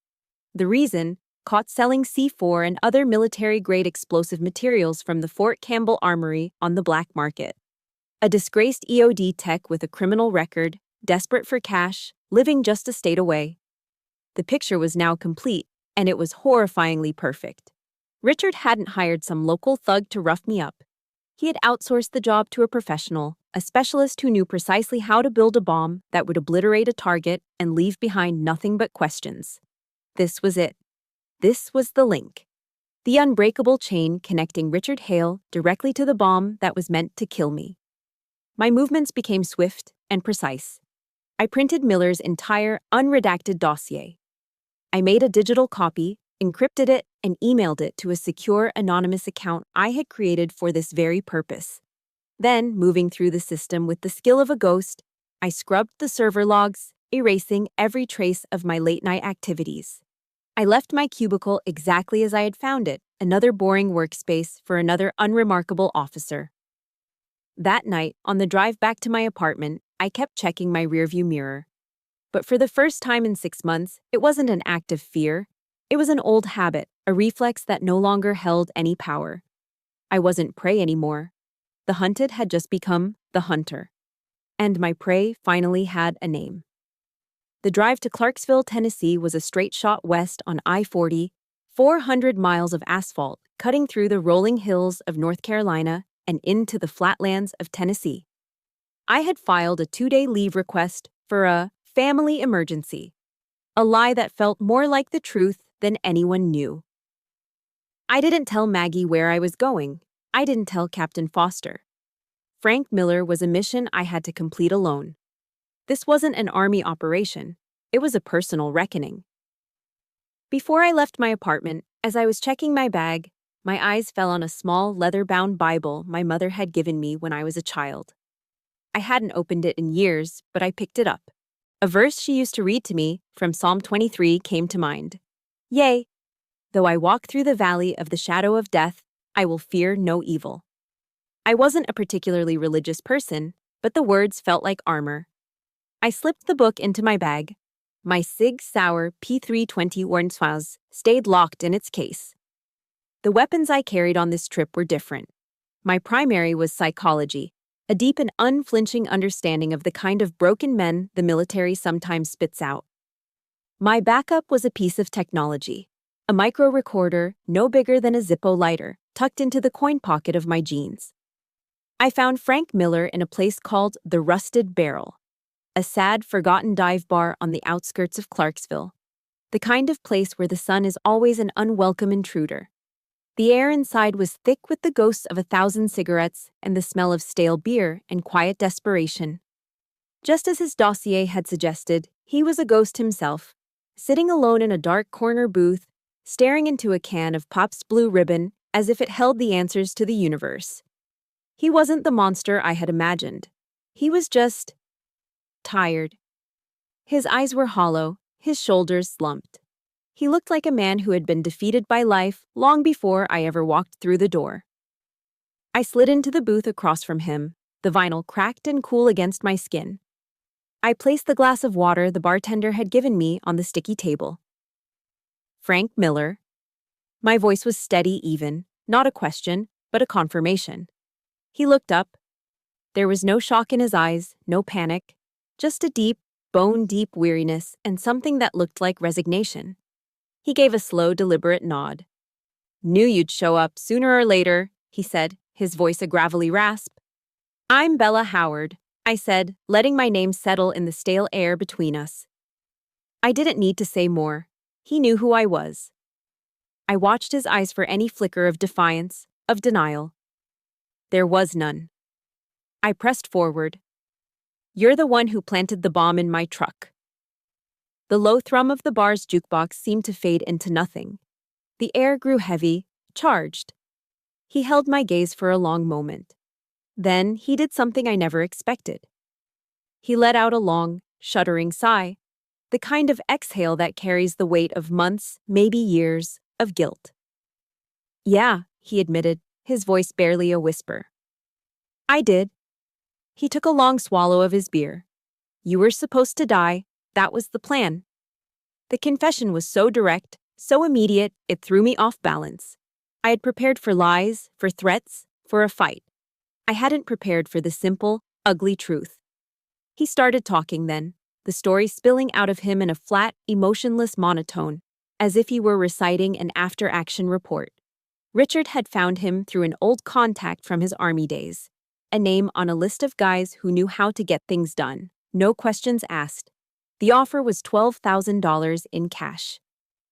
The reason, caught selling C4 and other military-grade explosive materials from the Fort Campbell Armory on the black market. A disgraced EOD tech with a criminal record, desperate for cash, living just a state away. The picture was now complete, and it was horrifyingly perfect. Richard hadn't hired some local thug to rough me up. He had outsourced the job to a professional, a specialist who knew precisely how to build a bomb that would obliterate a target and leave behind nothing but questions. This was it. This was the link. The unbreakable chain connecting Richard Hale directly to the bomb that was meant to kill me. My movements became swift and precise. I printed Miller's entire unredacted dossier. I made a digital copy, encrypted it, and emailed it to a secure, anonymous account I had created for this very purpose. Then, moving through the system with the skill of a ghost, I scrubbed the server logs, erasing every trace of my late-night activities. I left my cubicle exactly as I had found it, another boring workspace for another unremarkable officer. That night, on the drive back to my apartment, I kept checking my rearview mirror. But for the first time in 6 months, it wasn't an act of fear. It was an old habit, a reflex that no longer held any power. I wasn't prey anymore. The hunted had just become the hunter. And my prey finally had a name. The drive to Clarksville, Tennessee was a straight shot west on I-40, 400 miles of asphalt cutting through the rolling hills of North Carolina and into the flatlands of Tennessee. I had filed a 2-day leave request for a family emergency, a lie that felt more like the truth than anyone knew. I didn't tell Maggie where I was going. I didn't tell Captain Foster. Frank Miller was a mission I had to complete alone. This wasn't an army operation. It was a personal reckoning. Before I left my apartment, as I was checking my bag, my eyes fell on a small leather-bound Bible my mother had given me when I was a child. I hadn't opened it in years, but I picked it up. A verse she used to read to me from Psalm 23 came to mind. Yea, though I walk through the valley of the shadow of death, I will fear no evil. I wasn't a particularly religious person, but the words felt like armor. I slipped the book into my bag. My Sig Sauer P320 Warnsfaz stayed locked in its case. The weapons I carried on this trip were different. My primary was psychology, a deep and unflinching understanding of the kind of broken men the military sometimes spits out. My backup was a piece of technology, a micro recorder no bigger than a Zippo lighter, tucked into the coin pocket of my jeans. I found Frank Miller in a place called the Rusted Barrel, a sad, forgotten dive bar on the outskirts of Clarksville, the kind of place where the sun is always an unwelcome intruder. The air inside was thick with the ghosts of 1,000 cigarettes and the smell of stale beer and quiet desperation. Just as his dossier had suggested, he was a ghost himself, sitting alone in a dark corner booth, staring into a can of Pop's Blue Ribbon as if it held the answers to the universe. He wasn't the monster I had imagined. He was just tired. His eyes were hollow, his shoulders slumped. He looked like a man who had been defeated by life long before I ever walked through the door. I slid into the booth across from him, the vinyl cracked and cool against my skin. I placed the glass of water the bartender had given me on the sticky table. Frank Miller. My voice was steady even, not a question, but a confirmation. He looked up. There was no shock in his eyes, no panic, just a deep, bone-deep weariness and something that looked like resignation. He gave a slow, deliberate nod. Knew you'd show up sooner or later, he said, his voice a gravelly rasp. I'm Bella Howard, I said, letting my name settle in the stale air between us. I didn't need to say more. He knew who I was. I watched his eyes for any flicker of defiance, of denial. There was none. I pressed forward. You're the one who planted the bomb in my truck. The low thrum of the bar's jukebox seemed to fade into nothing. The air grew heavy, charged. He held my gaze for a long moment. Then he did something I never expected. He let out a long, shuddering sigh, the kind of exhale that carries the weight of months, maybe years, of guilt. Yeah, he admitted, his voice barely a whisper. I did. He took a long swallow of his beer. You were supposed to die. That was the plan. The confession was so direct, so immediate, it threw me off balance. I had prepared for lies, for threats, for a fight. I hadn't prepared for the simple, ugly truth. He started talking then, the story spilling out of him in a flat, emotionless monotone, as if he were reciting an after-action report. Richard had found him through an old contact from his army days, a name on a list of guys who knew how to get things done, no questions asked. The offer was $12,000 in cash.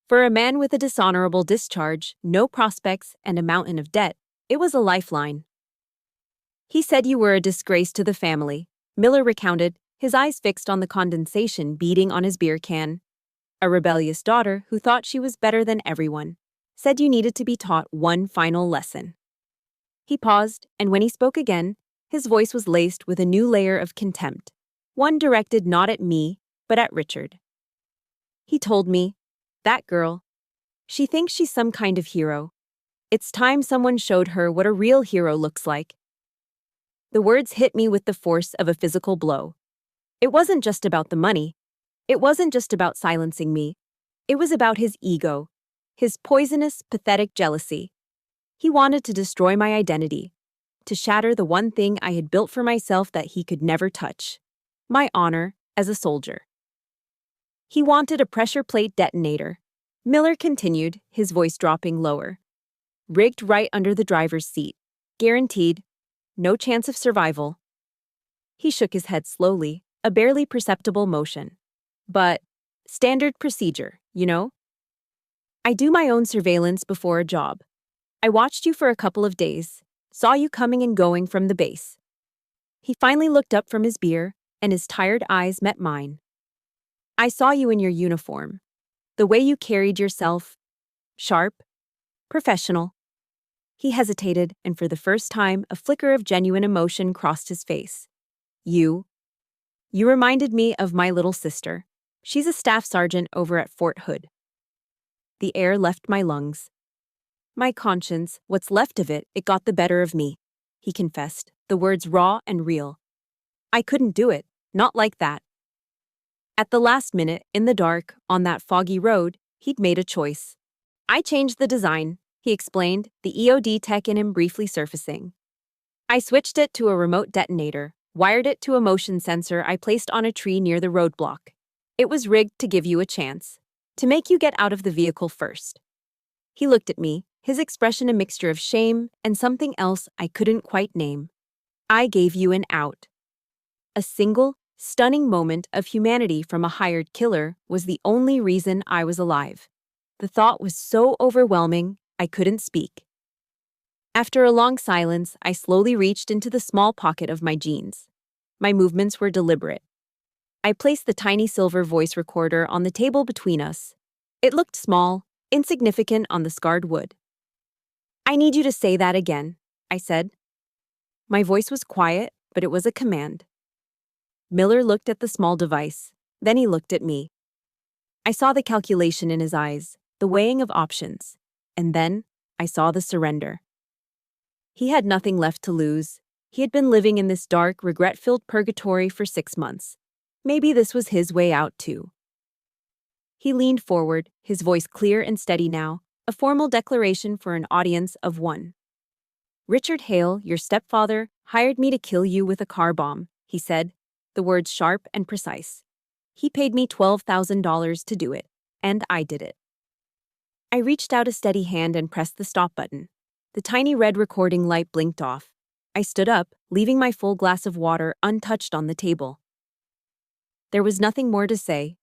For a man with a dishonorable discharge, no prospects, and a mountain of debt, it was a lifeline. He said you were a disgrace to the family, Miller recounted, his eyes fixed on the condensation beading on his beer can. A rebellious daughter who thought she was better than everyone, said you needed to be taught one final lesson. He paused, and when he spoke again, his voice was laced with a new layer of contempt, one directed not at me, but at Richard. He told me, that girl, she thinks she's some kind of hero. It's time someone showed her what a real hero looks like. The words hit me with the force of a physical blow. It wasn't just about the money. It wasn't just about silencing me. It was about his ego, his poisonous, pathetic jealousy. He wanted to destroy my identity, to shatter the one thing I had built for myself that he could never touch, my honor as a soldier. He wanted a pressure plate detonator, Miller continued, his voice dropping lower. Rigged right under the driver's seat. Guaranteed. No chance of survival. He shook his head slowly, a barely perceptible motion. But, standard procedure, you know? I do my own surveillance before a job. I watched you for a couple of days, saw you coming and going from the base. He finally looked up from his beer, and his tired eyes met mine. I saw you in your uniform. The way you carried yourself. Sharp. Professional. He hesitated, and for the first time, a flicker of genuine emotion crossed his face. You reminded me of my little sister. She's a staff sergeant over at Fort Hood. The air left my lungs. My conscience, what's left of it got the better of me, he confessed, the words raw and real. I couldn't do it, not like that. At the last minute, in the dark, on that foggy road, he'd made a choice. I changed the design, he explained, the EOD tech in him briefly surfacing. I switched it to a remote detonator, wired it to a motion sensor I placed on a tree near the roadblock. It was rigged to give you a chance, to make you get out of the vehicle first. He looked at me, his expression a mixture of shame and something else I couldn't quite name. I gave you an out. A single, stunning moment of humanity from a hired killer was the only reason I was alive. The thought was so overwhelming, I couldn't speak. After a long silence, I slowly reached into the small pocket of my jeans. My movements were deliberate. I placed the tiny silver voice recorder on the table between us. It looked small, insignificant on the scarred wood. I need you to say that again, I said. My voice was quiet, but it was a command. Miller looked at the small device. Then he looked at me. I saw the calculation in his eyes, the weighing of options. And then, I saw the surrender. He had nothing left to lose. He had been living in this dark, regret-filled purgatory for 6 months. Maybe this was his way out, too. He leaned forward, his voice clear and steady now, a formal declaration for an audience of one. Richard Hale, your stepfather, hired me to kill you with a car bomb, he said, the words sharp and precise. He paid me $12,000 to do it, and I did it. I reached out a steady hand and pressed the stop button. The tiny red recording light blinked off. I stood up, leaving my full glass of water untouched on the table. There was nothing more to say.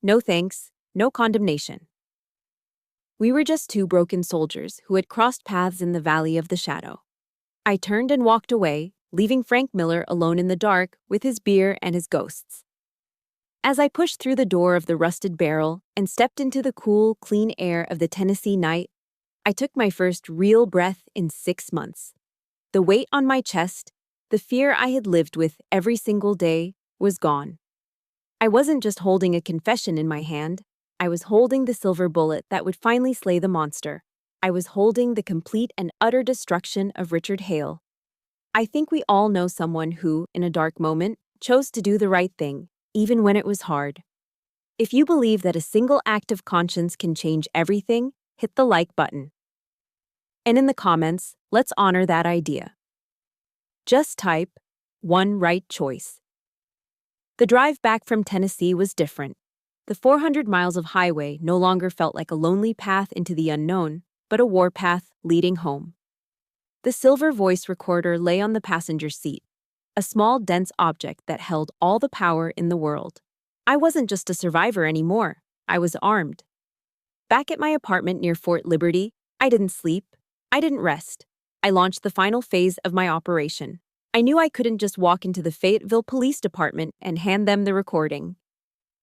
No thanks, no condemnation. We were just two broken soldiers who had crossed paths in the Valley of the Shadow. I turned and walked away, leaving Frank Miller alone in the dark with his beer and his ghosts. As I pushed through the door of the rusted barrel and stepped into the cool, clean air of the Tennessee night, I took my first real breath in 6 months. The weight on my chest, the fear I had lived with every single day, was gone. I wasn't just holding a confession in my hand. I was holding the silver bullet that would finally slay the monster. I was holding the complete and utter destruction of Richard Hale. I think we all know someone who, in a dark moment, chose to do the right thing, even when it was hard. If you believe that a single act of conscience can change everything, hit the like button. And in the comments, let's honor that idea. Just type, one right choice. The drive back from Tennessee was different. The 400 miles of highway no longer felt like a lonely path into the unknown, but a warpath leading home. The silver voice recorder lay on the passenger seat, a small, dense object that held all the power in the world. I wasn't just a survivor anymore. I was armed. Back at my apartment near Fort Liberty, I didn't sleep. I didn't rest. I launched the final phase of my operation. I knew I couldn't just walk into the Fayetteville Police Department and hand them the recording.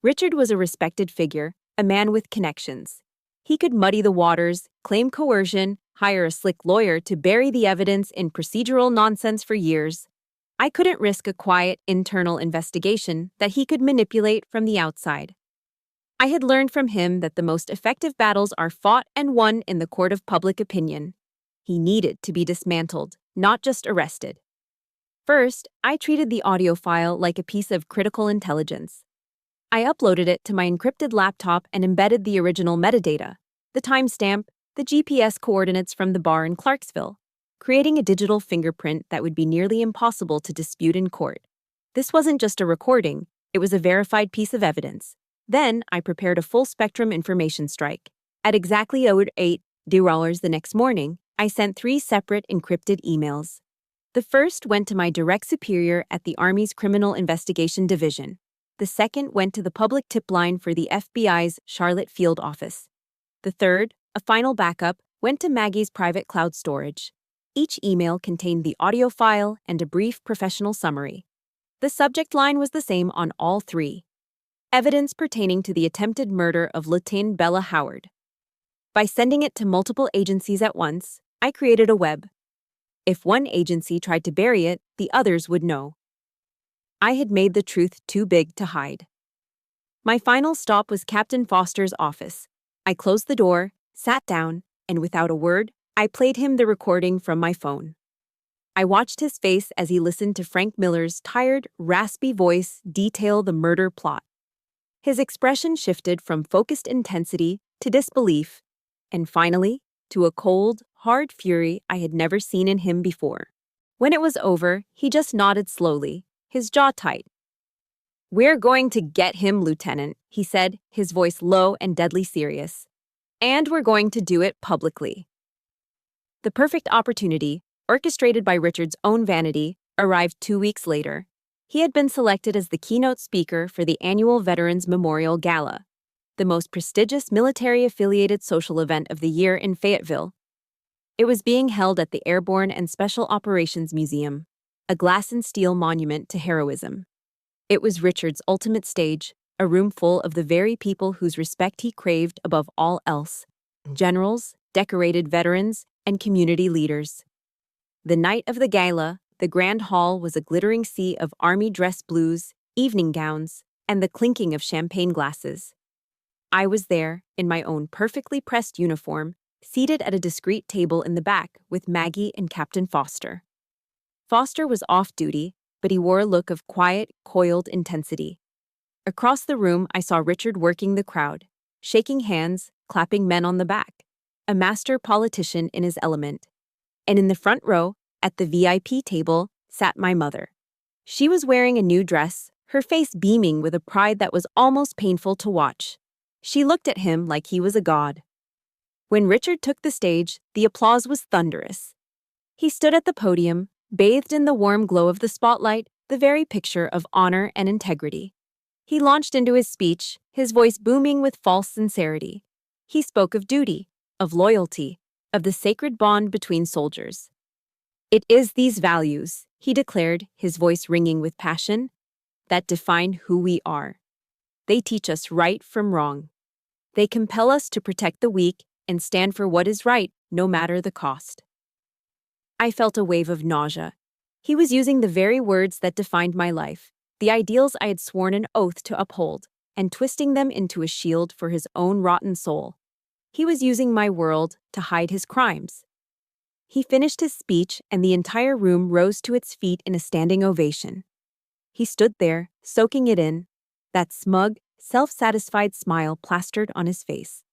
Richard was a respected figure, a man with connections. He could muddy the waters, claim coercion, hire a slick lawyer to bury the evidence in procedural nonsense for years. I couldn't risk a quiet, internal investigation that he could manipulate from the outside. I had learned from him that the most effective battles are fought and won in the court of public opinion. He needed to be dismantled, not just arrested. First, I treated the audio file like a piece of critical intelligence. I uploaded it to my encrypted laptop and embedded the original metadata, the timestamp, the GPS coordinates from the bar in Clarksville, creating a digital fingerprint that would be nearly impossible to dispute in court. This wasn't just a recording, it was a verified piece of evidence. Then, I prepared a full-spectrum information strike. At exactly 08 hours the next morning, I sent 3 separate encrypted emails. The first went to my direct superior at the Army's Criminal Investigation Division. The second went to the public tip line for the FBI's Charlotte field office. The third, a final backup, went to Maggie's private cloud storage. Each email contained the audio file and a brief professional summary. The subject line was the same on all 3. Evidence pertaining to the attempted murder of Lieutenant Bella Howard. By sending it to multiple agencies at once, I created a web. If one agency tried to bury it, the others would know. I had made the truth too big to hide. My final stop was Captain Foster's office. I closed the door, sat down, and without a word, I played him the recording from my phone. I watched his face as he listened to Frank Miller's tired, raspy voice detail the murder plot. His expression shifted from focused intensity to disbelief, and finally, to a cold, hard fury I had never seen in him before. When it was over, he just nodded slowly, his jaw tight. "We're going to get him, Lieutenant," he said, his voice low and deadly serious. "And we're going to do it publicly." The perfect opportunity, orchestrated by Richard's own vanity, arrived 2 weeks later. He had been selected as the keynote speaker for the annual Veterans Memorial Gala, the most prestigious military-affiliated social event of the year in Fayetteville. It was being held at the Airborne and Special Operations Museum, a glass and steel monument to heroism. It was Richard's ultimate stage, a room full of the very people whose respect he craved above all else: generals, decorated veterans, and community leaders. The night of the gala, the Grand Hall was a glittering sea of army dress blues, evening gowns, and the clinking of champagne glasses. I was there, in my own perfectly pressed uniform, seated at a discreet table in the back with Maggie and Captain Foster. Foster was off-duty, but he wore a look of quiet, coiled intensity. Across the room, I saw Richard working the crowd, shaking hands, clapping men on the back, a master politician in his element. And in the front row, at the VIP table, sat my mother. She was wearing a new dress, her face beaming with a pride that was almost painful to watch. She looked at him like he was a god. When Richard took the stage, the applause was thunderous. He stood at the podium, bathed in the warm glow of the spotlight, the very picture of honor and integrity. He launched into his speech, his voice booming with false sincerity. He spoke of duty, of loyalty, of the sacred bond between soldiers. "It is these values," he declared, his voice ringing with passion, "that define who we are. They teach us right from wrong. They compel us to protect the weak and stand for what is right, no matter the cost." I felt a wave of nausea. He was using the very words that defined my life, the ideals I had sworn an oath to uphold, and twisting them into a shield for his own rotten soul. He was using my world to hide his crimes. He finished his speech, and the entire room rose to its feet in a standing ovation. He stood there, soaking it in, that smug, self-satisfied smile plastered on his face.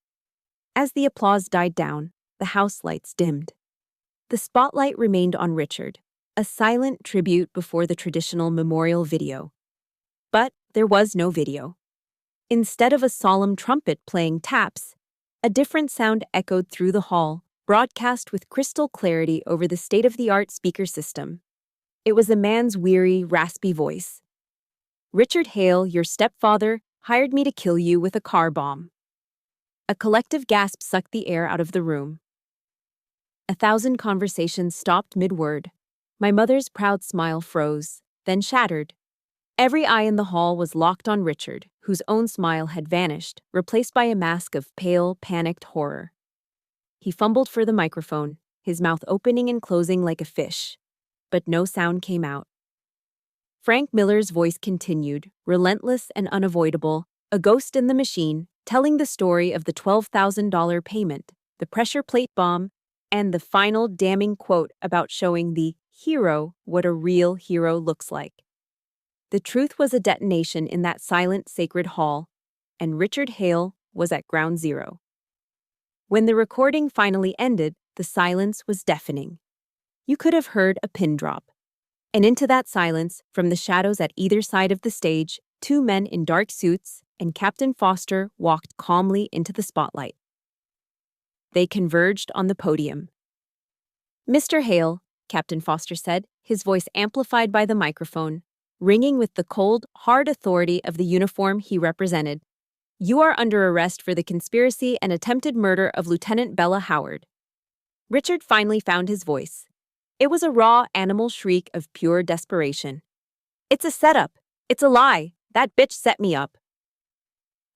As the applause died down, the house lights dimmed. The spotlight remained on Richard, a silent tribute before the traditional memorial video. But there was no video. Instead of a solemn trumpet playing taps, a different sound echoed through the hall, broadcast with crystal clarity over the state-of-the-art speaker system. It was a man's weary, raspy voice. "Richard Hale, your stepfather, hired me to kill you with a car bomb." A collective gasp sucked the air out of the room. 1,000 conversations stopped mid-word. My mother's proud smile froze, then shattered. Every eye in the hall was locked on Richard, whose own smile had vanished, replaced by a mask of pale, panicked horror. He fumbled for the microphone, his mouth opening and closing like a fish, but no sound came out. Frank Miller's voice continued, relentless and unavoidable, a ghost in the machine, telling the story of the $12,000 payment, the pressure plate bomb, and the final damning quote about showing the hero what a real hero looks like. The truth was a detonation in that silent, sacred hall, and Richard Hale was at ground zero. When the recording finally ended, the silence was deafening. You could have heard a pin drop. And into that silence, from the shadows at either side of the stage, two men in dark suits and Captain Foster walked calmly into the spotlight. They converged on the podium. "Mr. Hale," Captain Foster said, his voice amplified by the microphone, ringing with the cold, hard authority of the uniform he represented. "You are under arrest for the conspiracy and attempted murder of Lieutenant Bella Howard." Richard finally found his voice. It was a raw, animal shriek of pure desperation. "It's a setup. It's a lie. That bitch set me up."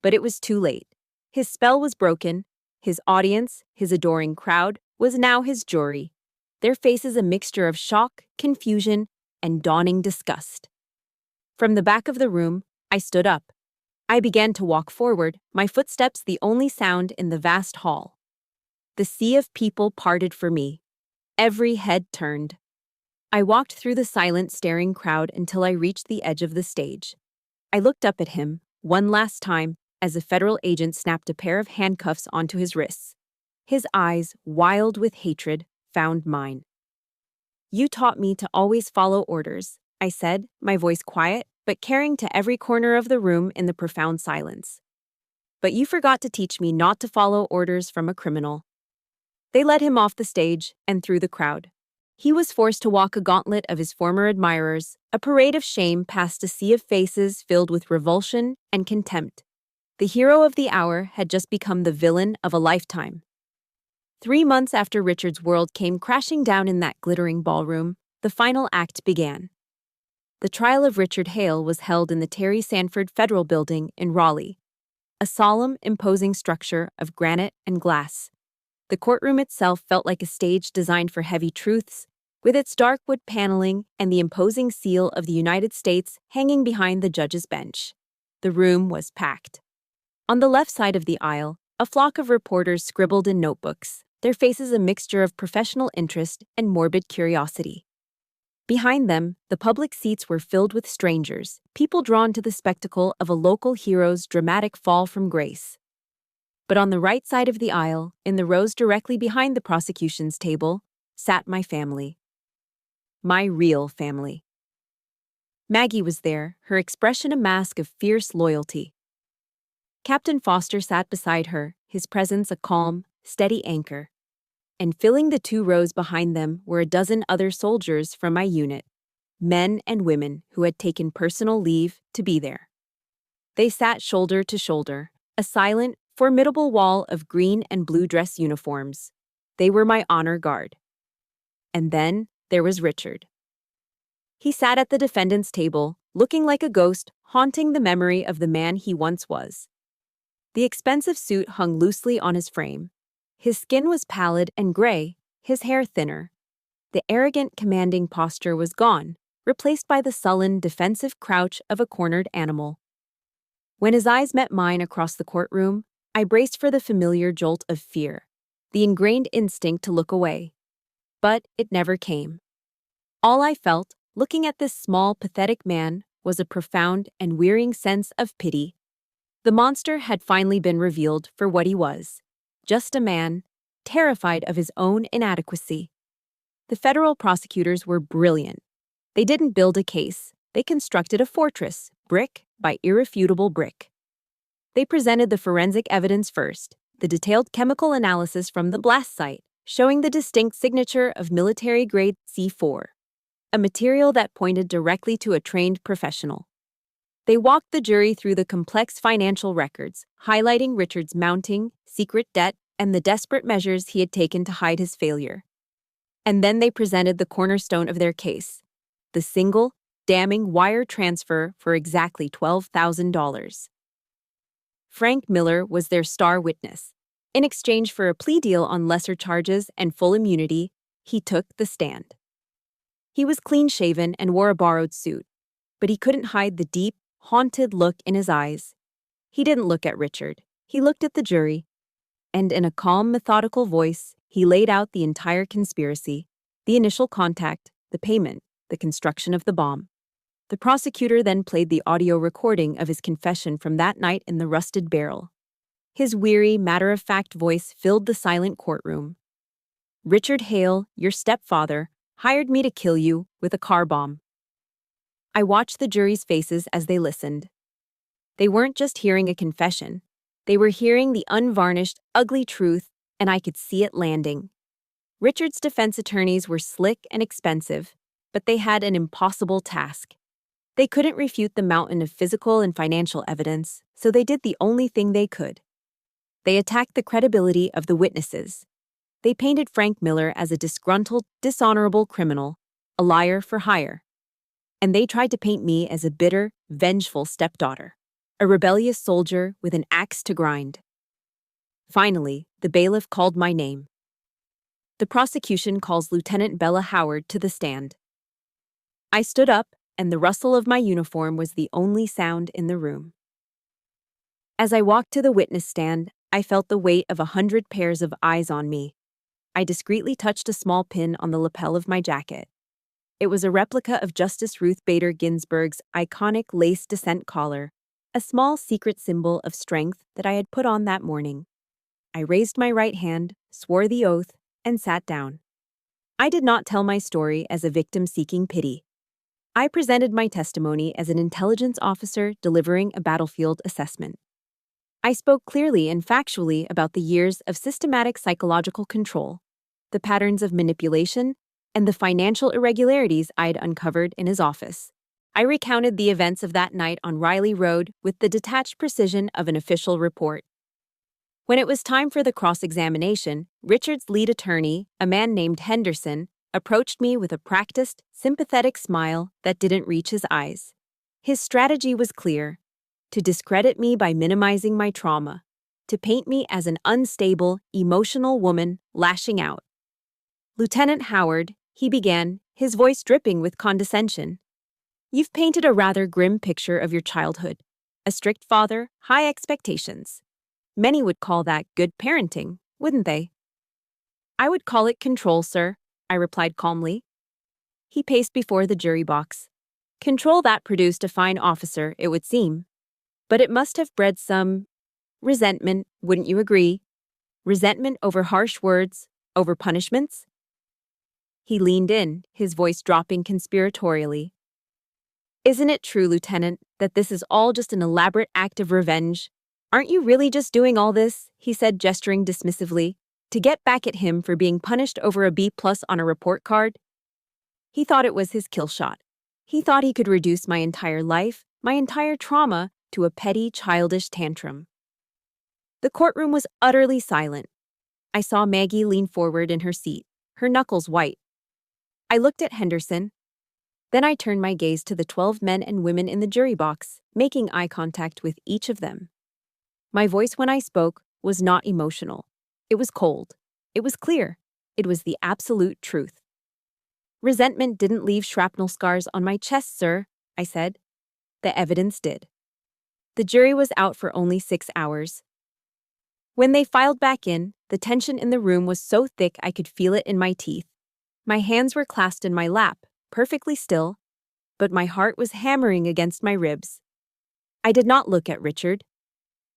But it was too late. His spell was broken. His audience, his adoring crowd, was now his jury. Their faces a mixture of shock, confusion, and dawning disgust. From the back of the room, I stood up. I began to walk forward, my footsteps the only sound in the vast hall. The sea of people parted for me. Every head turned. I walked through the silent, staring crowd until I reached the edge of the stage. I looked up at him, one last time, as a federal agent snapped a pair of handcuffs onto his wrists. His eyes, wild with hatred, found mine. "You taught me to always follow orders," I said, my voice quiet, but carrying to every corner of the room in the profound silence. "But you forgot to teach me not to follow orders from a criminal." They led him off the stage and through the crowd. He was forced to walk a gauntlet of his former admirers, a parade of shame past a sea of faces filled with revulsion and contempt. The hero of the hour had just become the villain of a lifetime. 3 months after Richard's world came crashing down in that glittering ballroom, the final act began. The trial of Richard Hale was held in the Terry Sanford Federal Building in Raleigh, a solemn, imposing structure of granite and glass. The courtroom itself felt like a stage designed for heavy truths, with its dark wood paneling and the imposing seal of the United States hanging behind the judge's bench. The room was packed. On the left side of the aisle, a flock of reporters scribbled in notebooks, their faces a mixture of professional interest and morbid curiosity. Behind them, the public seats were filled with strangers, people drawn to the spectacle of a local hero's dramatic fall from grace. But on the right side of the aisle, in the rows directly behind the prosecution's table, sat my family. My real family. Maggie was there, her expression a mask of fierce loyalty. Captain Foster sat beside her, his presence a calm, steady anchor. And filling the 2 rows behind them were a dozen other soldiers from my unit, men and women who had taken personal leave to be there. They sat shoulder to shoulder, a silent, formidable wall of green and blue dress uniforms. They were my honor guard. And then there was Richard. He sat at the defendant's table, looking like a ghost, haunting the memory of the man he once was. The expensive suit hung loosely on his frame. His skin was pallid and gray, his hair thinner. The arrogant, commanding posture was gone, replaced by the sullen, defensive crouch of a cornered animal. When his eyes met mine across the courtroom, I braced for the familiar jolt of fear, the ingrained instinct to look away. But it never came. All I felt, looking at this small, pathetic man, was a profound and wearying sense of pity. The monster had finally been revealed for what he was. Just a man, terrified of his own inadequacy. The federal prosecutors were brilliant. They didn't build a case, they constructed a fortress, brick by irrefutable brick. They presented the forensic evidence first, the detailed chemical analysis from the blast site, showing the distinct signature of military-grade C4, a material that pointed directly to a trained professional. They walked the jury through the complex financial records, highlighting Richard's mounting, secret debt and the desperate measures he had taken to hide his failure. And then they presented the cornerstone of their case, the single, damning wire transfer for exactly $12,000. Frank Miller was their star witness. In exchange for a plea deal on lesser charges and full immunity, he took the stand. He was clean-shaven and wore a borrowed suit, but he couldn't hide the deep, haunted look in his eyes. He didn't look at Richard. He looked at the jury, and in a calm, methodical voice, he laid out the entire conspiracy, the initial contact, the payment, the construction of the bomb. The prosecutor then played the audio recording of his confession from that night in the rusted barrel. His weary, matter-of-fact voice filled the silent courtroom. "Richard Hale, your stepfather, hired me to kill you with a car bomb." I watched the jury's faces as they listened. They weren't just hearing a confession. They were hearing the unvarnished, ugly truth, and I could see it landing. Richard's defense attorneys were slick and expensive, but they had an impossible task. They couldn't refute the mountain of physical and financial evidence, so they did the only thing they could. They attacked the credibility of the witnesses. They painted Frank Miller as a disgruntled, dishonorable criminal, a liar for hire. And they tried to paint me as a bitter, vengeful stepdaughter, a rebellious soldier with an axe to grind. Finally, the bailiff called my name. The prosecution calls Lieutenant Bella Howard to the stand. I stood up, and the rustle of my uniform was the only sound in the room. As I walked to the witness stand, I felt the weight of 100 pairs of eyes on me. I discreetly touched a small pin on the lapel of my jacket. It was a replica of Justice Ruth Bader Ginsburg's iconic lace descent collar, a small secret symbol of strength that I had put on that morning. I raised my right hand, swore the oath, and sat down. I did not tell my story as a victim seeking pity. I presented my testimony as an intelligence officer delivering a battlefield assessment. I spoke clearly and factually about the years of systematic psychological control, the patterns of manipulation, and the financial irregularities I'd uncovered in his office. I recounted the events of that night on Riley Road with the detached precision of an official report. When it was time for the cross-examination, Richard's lead attorney, a man named Henderson, approached me with a practiced, sympathetic smile that didn't reach his eyes. His strategy was clear: to discredit me by minimizing my trauma, to paint me as an unstable, emotional woman lashing out. "Lieutenant Howard," he began, his voice dripping with condescension, "you've painted a rather grim picture of your childhood. A strict father, high expectations. Many would call that good parenting, wouldn't they?" "I would call it control, sir," I replied calmly. He paced before the jury box. "Control that produced a fine officer, it would seem. But it must have bred some resentment, wouldn't you agree? Resentment over harsh words, over punishments?" He leaned in, his voice dropping conspiratorially. "Isn't it true, Lieutenant, that this is all just an elaborate act of revenge? Aren't you really just doing all this," he said, gesturing dismissively, "to get back at him for being punished over a B+ on a report card?" He thought it was his kill shot. He thought he could reduce my entire life, my entire trauma, to a petty, childish tantrum. The courtroom was utterly silent. I saw Maggie lean forward in her seat, her knuckles white. I looked at Henderson. Then I turned my gaze to the 12 men and women in the jury box, making eye contact with each of them. My voice when I spoke was not emotional. It was cold. It was clear. It was the absolute truth. "Resentment didn't leave shrapnel scars on my chest, sir," I said. "The evidence did." The jury was out for only 6 hours. When they filed back in, the tension in the room was so thick I could feel it in my teeth. My hands were clasped in my lap, perfectly still, but my heart was hammering against my ribs. I did not look at Richard.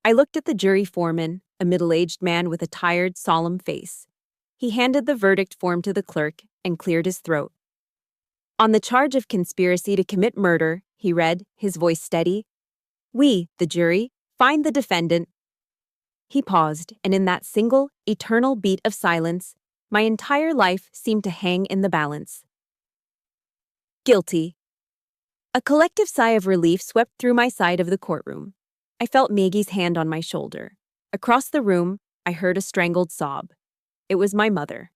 I looked at the jury foreman, a middle-aged man with a tired, solemn face. He handed the verdict form to the clerk and cleared his throat. "On the charge of conspiracy to commit murder," he read, his voice steady, "we, the jury, find the defendant." He paused, and in that single, eternal beat of silence, my entire life seemed to hang in the balance. "Guilty." A collective sigh of relief swept through my side of the courtroom. I felt Maggie's hand on my shoulder. Across the room, I heard a strangled sob. It was my mother.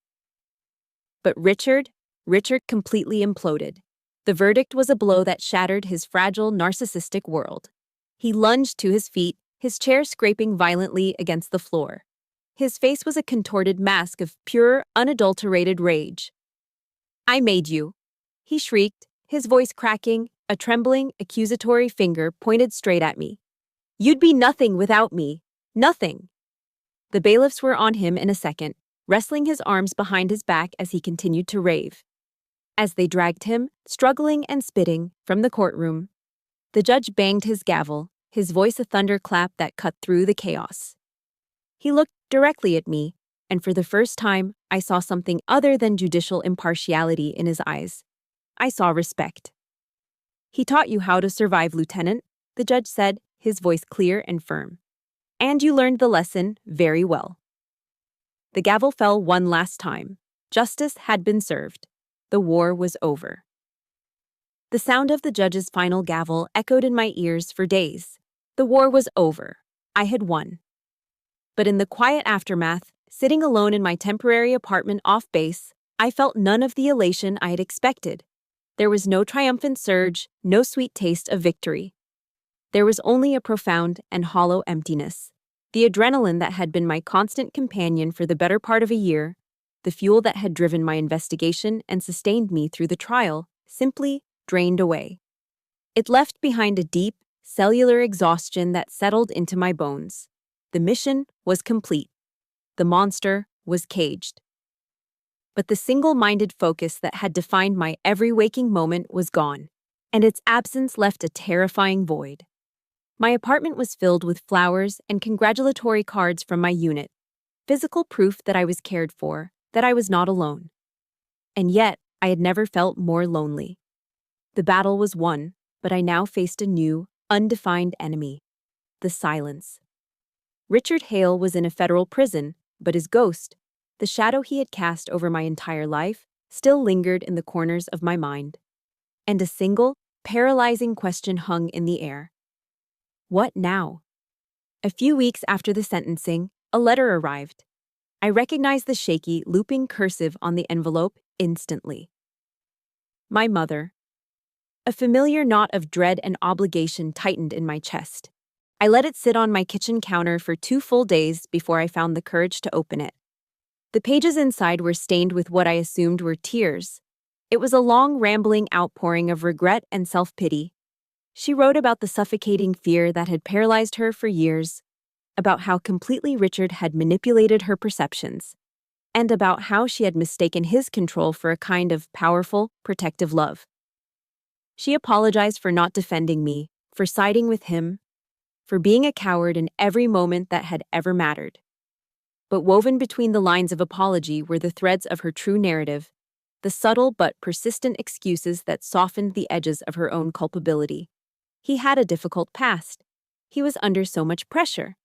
But Richard completely imploded. The verdict was a blow that shattered his fragile, narcissistic world. He lunged to his feet, his chair scraping violently against the floor. His face was a contorted mask of pure, unadulterated rage. "I made you," he shrieked, his voice cracking, a trembling, accusatory finger pointed straight at me. "You'd be nothing without me. Nothing." The bailiffs were on him in a second, wrestling his arms behind his back as he continued to rave. As they dragged him, struggling and spitting, from the courtroom, the judge banged his gavel, his voice a thunderclap that cut through the chaos. He looked directly at me, and for the first time, I saw something other than judicial impartiality in his eyes. I saw respect. "He taught you how to survive, Lieutenant," the judge said, his voice clear and firm. "And you learned the lesson very well." The gavel fell one last time. Justice had been served. The war was over. The sound of the judge's final gavel echoed in my ears for days. The war was over. I had won. But in the quiet aftermath, sitting alone in my temporary apartment off base, I felt none of the elation I had expected. There was no triumphant surge, no sweet taste of victory. There was only a profound and hollow emptiness. The adrenaline that had been my constant companion for the better part of a year, the fuel that had driven my investigation and sustained me through the trial, simply drained away. It left behind a deep, cellular exhaustion that settled into my bones. The mission was complete. The monster was caged. But the single-minded focus that had defined my every waking moment was gone, and its absence left a terrifying void. My apartment was filled with flowers and congratulatory cards from my unit, physical proof that I was cared for, that I was not alone. And yet, I had never felt more lonely. The battle was won, but I now faced a new, undefined enemy: the silence. Richard Hale was in a federal prison, but his ghost, the shadow he had cast over my entire life, still lingered in the corners of my mind. And a single, paralyzing question hung in the air. What now? A few weeks after the sentencing, a letter arrived. I recognized the shaky, looping cursive on the envelope instantly. My mother. A familiar knot of dread and obligation tightened in my chest. I let it sit on my kitchen counter for 2 full days before I found the courage to open it. The pages inside were stained with what I assumed were tears. It was a long, rambling outpouring of regret and self-pity. She wrote about the suffocating fear that had paralyzed her for years, about how completely Richard had manipulated her perceptions, and about how she had mistaken his control for a kind of powerful, protective love. She apologized for not defending me, for siding with him, for being a coward in every moment that had ever mattered. But woven between the lines of apology were the threads of her true narrative, the subtle but persistent excuses that softened the edges of her own culpability. He had a difficult past. He was under so much pressure.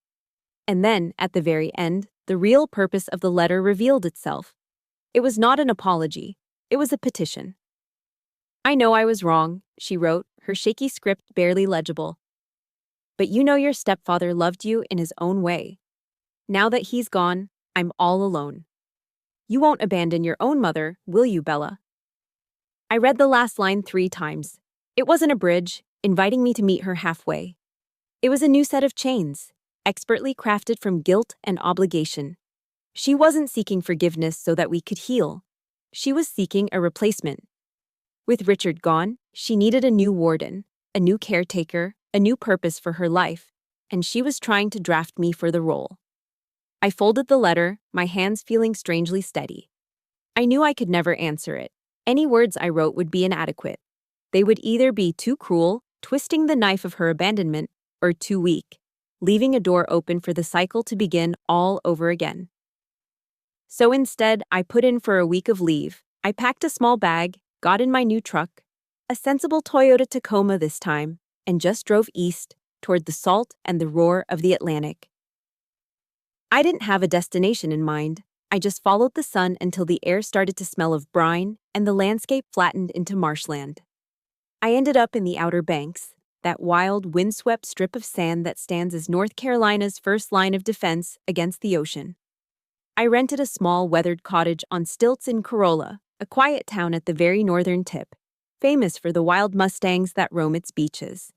And then, at the very end, the real purpose of the letter revealed itself. It was not an apology. It was a petition. "I know I was wrong," she wrote, her shaky script barely legible. "But you know your stepfather loved you in his own way. Now that he's gone, I'm all alone. You won't abandon your own mother, will you, Bella?" I read the last line 3 times. It wasn't a bridge, inviting me to meet her halfway. It was a new set of chains, expertly crafted from guilt and obligation. She wasn't seeking forgiveness so that we could heal. She was seeking a replacement. With Richard gone, she needed a new warden, a new caretaker, a new purpose for her life, and she was trying to draft me for the role. I folded the letter, my hands feeling strangely steady. I knew I could never answer it. Any words I wrote would be inadequate. They would either be too cruel, twisting the knife of her abandonment, or too weak, leaving a door open for the cycle to begin all over again. So instead, I put in for a week of leave. I packed a small bag, got in my new truck, a sensible Toyota Tacoma this time, and just drove east, toward the salt and the roar of the Atlantic. I didn't have a destination in mind. I just followed the sun until the air started to smell of brine and the landscape flattened into marshland. I ended up in the Outer Banks, that wild, windswept strip of sand that stands as North Carolina's first line of defense against the ocean. I rented a small, weathered cottage on stilts in Corolla, a quiet town at the very northern tip, famous for the wild mustangs that roam its beaches.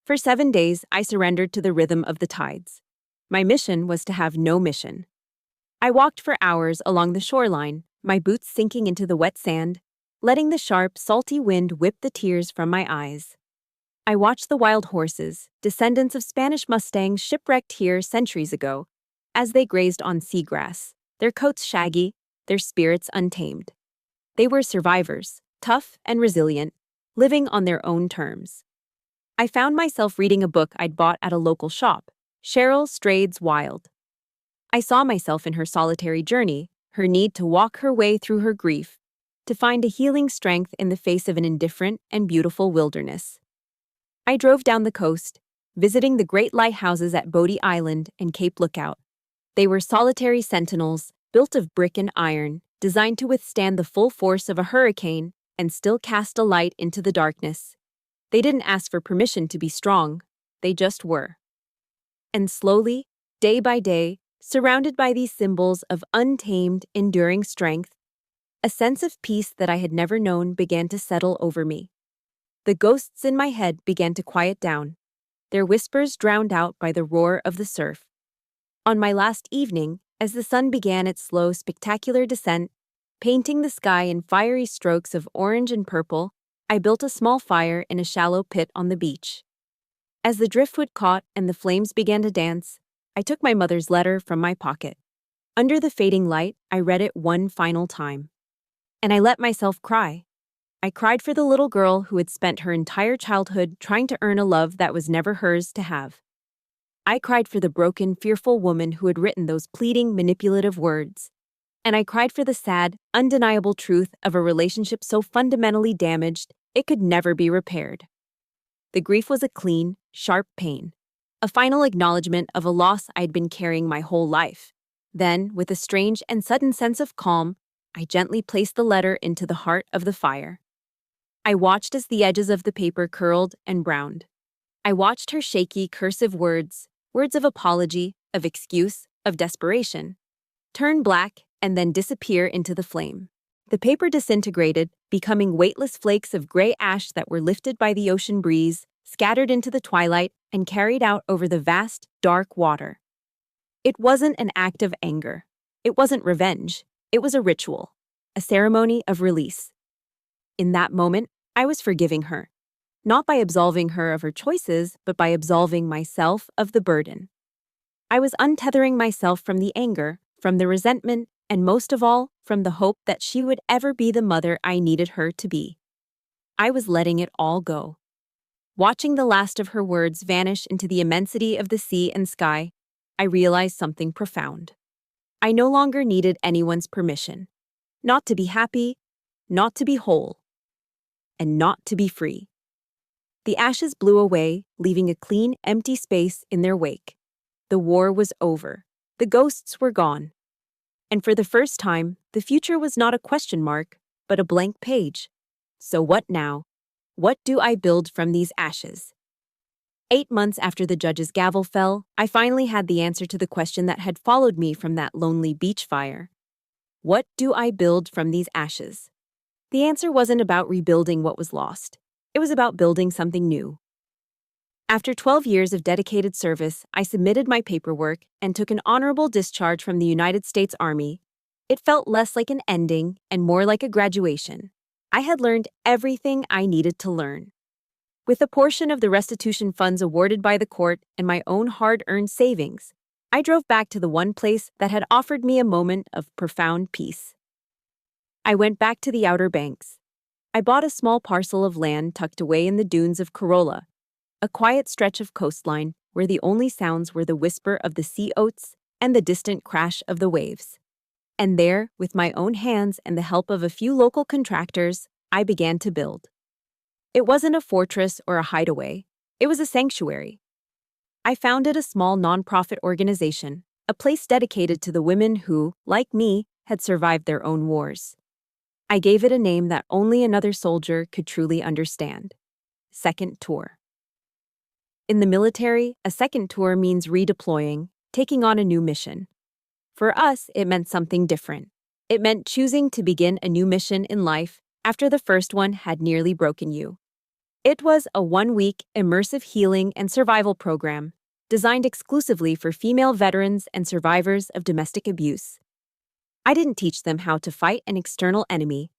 For 7 days, I surrendered to the rhythm of the tides. My mission was to have no mission. I walked for hours along the shoreline, my boots sinking into the wet sand, letting the sharp, salty wind whip the tears from my eyes. I watched the wild horses, descendants of Spanish mustangs shipwrecked here centuries ago, as they grazed on seagrass, their coats shaggy, their spirits untamed. They were survivors, tough and resilient, living on their own terms. I found myself reading a book I'd bought at a local shop, Cheryl Strayed's Wild. I saw myself in her solitary journey, her need to walk her way through her grief, to find a healing strength in the face of an indifferent and beautiful wilderness. I drove down the coast, visiting the great lighthouses at Bodie Island and Cape Lookout. They were solitary sentinels, built of brick and iron, designed to withstand the full force of a hurricane and still cast a light into the darkness. They didn't ask for permission to be strong, they just were. And slowly, day by day, surrounded by these symbols of untamed, enduring strength, a sense of peace that I had never known began to settle over me. The ghosts in my head began to quiet down, their whispers drowned out by the roar of the surf. On my last evening, as the sun began its slow, spectacular descent, painting the sky in fiery strokes of orange and purple, I built a small fire in a shallow pit on the beach. As the driftwood caught and the flames began to dance, I took my mother's letter from my pocket. Under the fading light, I read it one final time. And I let myself cry. I cried for the little girl who had spent her entire childhood trying to earn a love that was never hers to have. I cried for the broken, fearful woman who had written those pleading, manipulative words. And I cried for the sad, undeniable truth of a relationship so fundamentally damaged it could never be repaired. The grief was a clean, sharp pain, a final acknowledgement of a loss I'd been carrying my whole life. Then, with a strange and sudden sense of calm, I gently placed the letter into the heart of the fire. I watched as the edges of the paper curled and browned. I watched her shaky, cursive words of apology, of excuse, of desperation, turn black and then disappear into the flame. The paper disintegrated, becoming weightless flakes of gray ash that were lifted by the ocean breeze, scattered into the twilight, and carried out over the vast, dark water. It wasn't an act of anger. It wasn't revenge. It was a ritual, a ceremony of release. In that moment, I was forgiving her, not by absolving her of her choices, but by absolving myself of the burden. I was untethering myself from the anger, from the resentment, and most of all, from the hope that she would ever be the mother I needed her to be. I was letting it all go. Watching the last of her words vanish into the immensity of the sea and sky, I realized something profound. I no longer needed anyone's permission. Not to be happy, not to be whole, and not to be free. The ashes blew away, leaving a clean, empty space in their wake. The war was over. The ghosts were gone. And for the first time, the future was not a question mark, but a blank page. So what now? What do I build from these ashes? 8 months after the judge's gavel fell, I finally had the answer to the question that had followed me from that lonely beach fire. What do I build from these ashes? The answer wasn't about rebuilding what was lost. It was about building something new. After 12 years of dedicated service, I submitted my paperwork and took an honorable discharge from the United States Army. It felt less like an ending and more like a graduation. I had learned everything I needed to learn. With a portion of the restitution funds awarded by the court and my own hard-earned savings, I drove back to the one place that had offered me a moment of profound peace. I went back to the Outer Banks. I bought a small parcel of land tucked away in the dunes of Corolla, a quiet stretch of coastline where the only sounds were the whisper of the sea oats and the distant crash of the waves. And there, with my own hands and the help of a few local contractors, I began to build. It wasn't a fortress or a hideaway. It was a sanctuary. I founded a small nonprofit organization, a place dedicated to the women who, like me, had survived their own wars. I gave it a name that only another soldier could truly understand: Second Tour. In the military, a second tour means redeploying, taking on a new mission. For us, it meant something different. It meant choosing to begin a new mission in life after the first one had nearly broken you. It was a 1-week immersive healing and survival program designed exclusively for female veterans and survivors of domestic abuse. I didn't teach them how to fight an external enemy.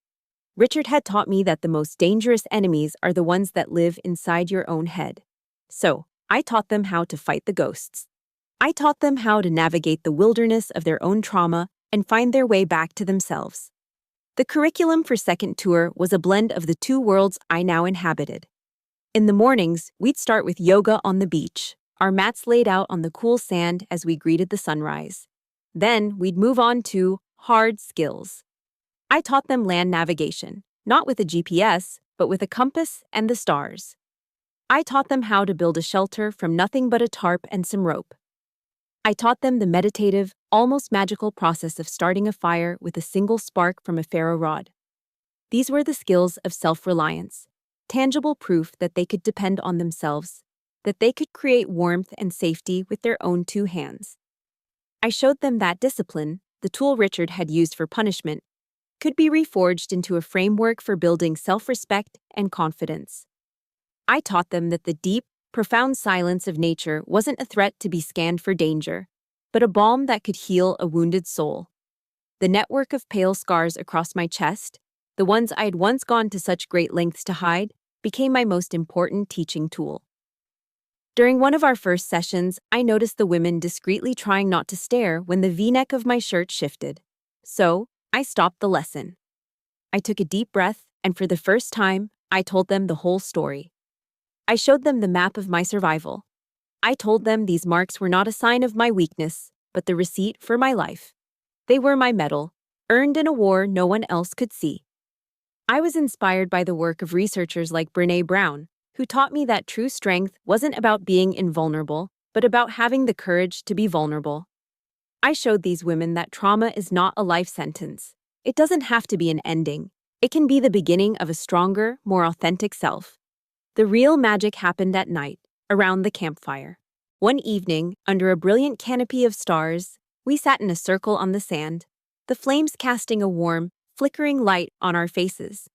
Richard had taught me that the most dangerous enemies are the ones that live inside your own head. So, I taught them how to fight the ghosts. I taught them how to navigate the wilderness of their own trauma and find their way back to themselves. The curriculum for second tour was a blend of the two worlds I now inhabited. In the mornings, we'd start with yoga on the beach, our mats laid out on the cool sand as we greeted the sunrise. Then, we'd move on to hard skills. I taught them land navigation, not with a GPS, but with a compass and the stars. I taught them how to build a shelter from nothing but a tarp and some rope. I taught them the meditative, almost magical process of starting a fire with a single spark from a ferro rod. These were the skills of self-reliance, tangible proof that they could depend on themselves, that they could create warmth and safety with their own two hands. I showed them that discipline, the tool Richard had used for punishment, could be reforged into a framework for building self-respect and confidence. I taught them that the deep, profound silence of nature wasn't a threat to be scanned for danger, but a balm that could heal a wounded soul. The network of pale scars across my chest, the ones I had once gone to such great lengths to hide, became my most important teaching tool. During one of our first sessions, I noticed the women discreetly trying not to stare when the V-neck of my shirt shifted. So, I stopped the lesson. I took a deep breath, and for the first time, I told them the whole story. I showed them the map of my survival. I told them these marks were not a sign of my weakness, but the receipt for my life. They were my medal, earned in a war no one else could see. I was inspired by the work of researchers like Brené Brown, who taught me that true strength wasn't about being invulnerable, but about having the courage to be vulnerable. I showed these women that trauma is not a life sentence. It doesn't have to be an ending. It can be the beginning of a stronger, more authentic self. The real magic happened at night, around the campfire. One evening, under a brilliant canopy of stars, we sat in a circle on the sand, the flames casting a warm, flickering light on our faces.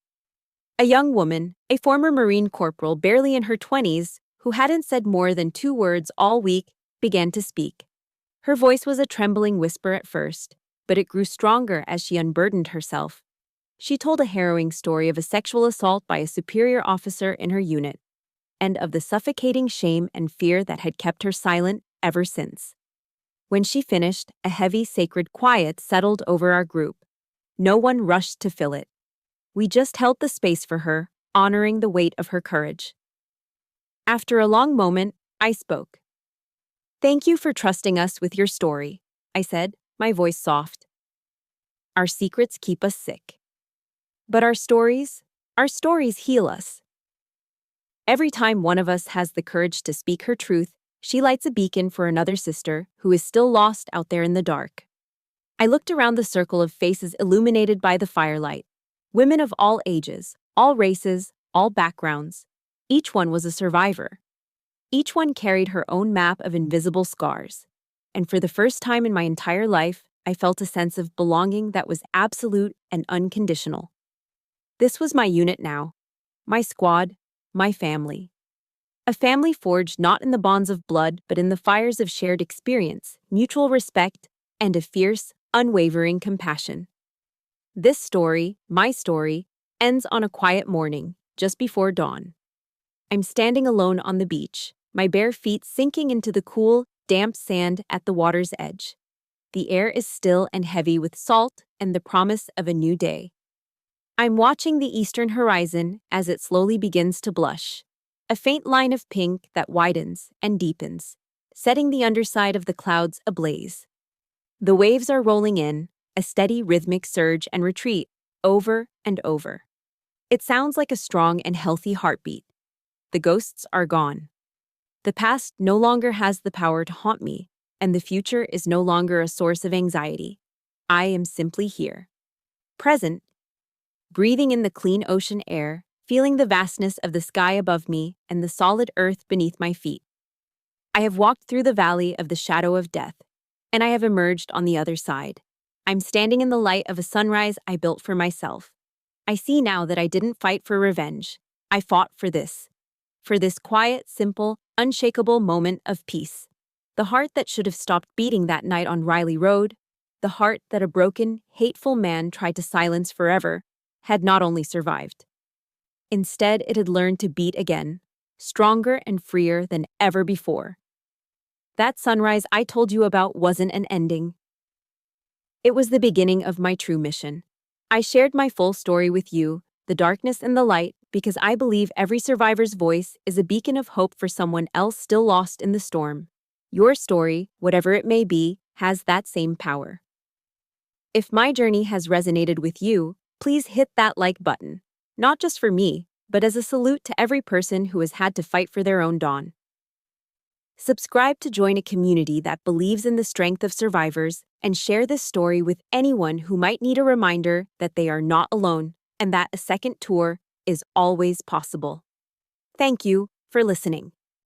A young woman, a former Marine corporal barely in her 20s, who hadn't said more than 2 words all week, began to speak. Her voice was a trembling whisper at first, but it grew stronger as she unburdened herself. She told a harrowing story of a sexual assault by a superior officer in her unit, and of the suffocating shame and fear that had kept her silent ever since. When she finished, a heavy, sacred quiet settled over our group. No one rushed to fill it. We just held the space for her, honoring the weight of her courage. After a long moment, I spoke. "Thank you for trusting us with your story," I said, my voice soft. "Our secrets keep us sick. But our stories heal us. Every time one of us has the courage to speak her truth, she lights a beacon for another sister who is still lost out there in the dark." I looked around the circle of faces illuminated by the firelight. Women of all ages, all races, all backgrounds. Each one was a survivor. Each one carried her own map of invisible scars. And for the first time in my entire life, I felt a sense of belonging that was absolute and unconditional. This was my unit now, my squad, my family. A family forged not in the bonds of blood, but in the fires of shared experience, mutual respect, and a fierce, unwavering compassion. This story, my story, ends on a quiet morning, just before dawn. I'm standing alone on the beach, my bare feet sinking into the cool, damp sand at the water's edge. The air is still and heavy with salt and the promise of a new day. I'm watching the eastern horizon as it slowly begins to blush, a faint line of pink that widens and deepens, setting the underside of the clouds ablaze. The waves are rolling in, a steady rhythmic surge and retreat, over and over. It sounds like a strong and healthy heartbeat. The ghosts are gone. The past no longer has the power to haunt me, and the future is no longer a source of anxiety. I am simply here. Present, breathing in the clean ocean air, feeling the vastness of the sky above me and the solid earth beneath my feet. I have walked through the valley of the shadow of death, and I have emerged on the other side. I'm standing in the light of a sunrise I built for myself. I see now that I didn't fight for revenge. I fought for this. For this quiet, simple, unshakable moment of peace. The heart that should have stopped beating that night on Riley Road, the heart that a broken, hateful man tried to silence forever, had not only survived. Instead, it had learned to beat again, stronger and freer than ever before. That sunrise I told you about wasn't an ending. It was the beginning of my true mission. I shared my full story with you, the darkness and the light, because I believe every survivor's voice is a beacon of hope for someone else still lost in the storm. Your story, whatever it may be, has that same power. If my journey has resonated with you, please hit that like button. Not just for me, but as a salute to every person who has had to fight for their own dawn. Subscribe to join a community that believes in the strength of survivors and share this story with anyone who might need a reminder that they are not alone and that a second tour is always possible. Thank you for listening.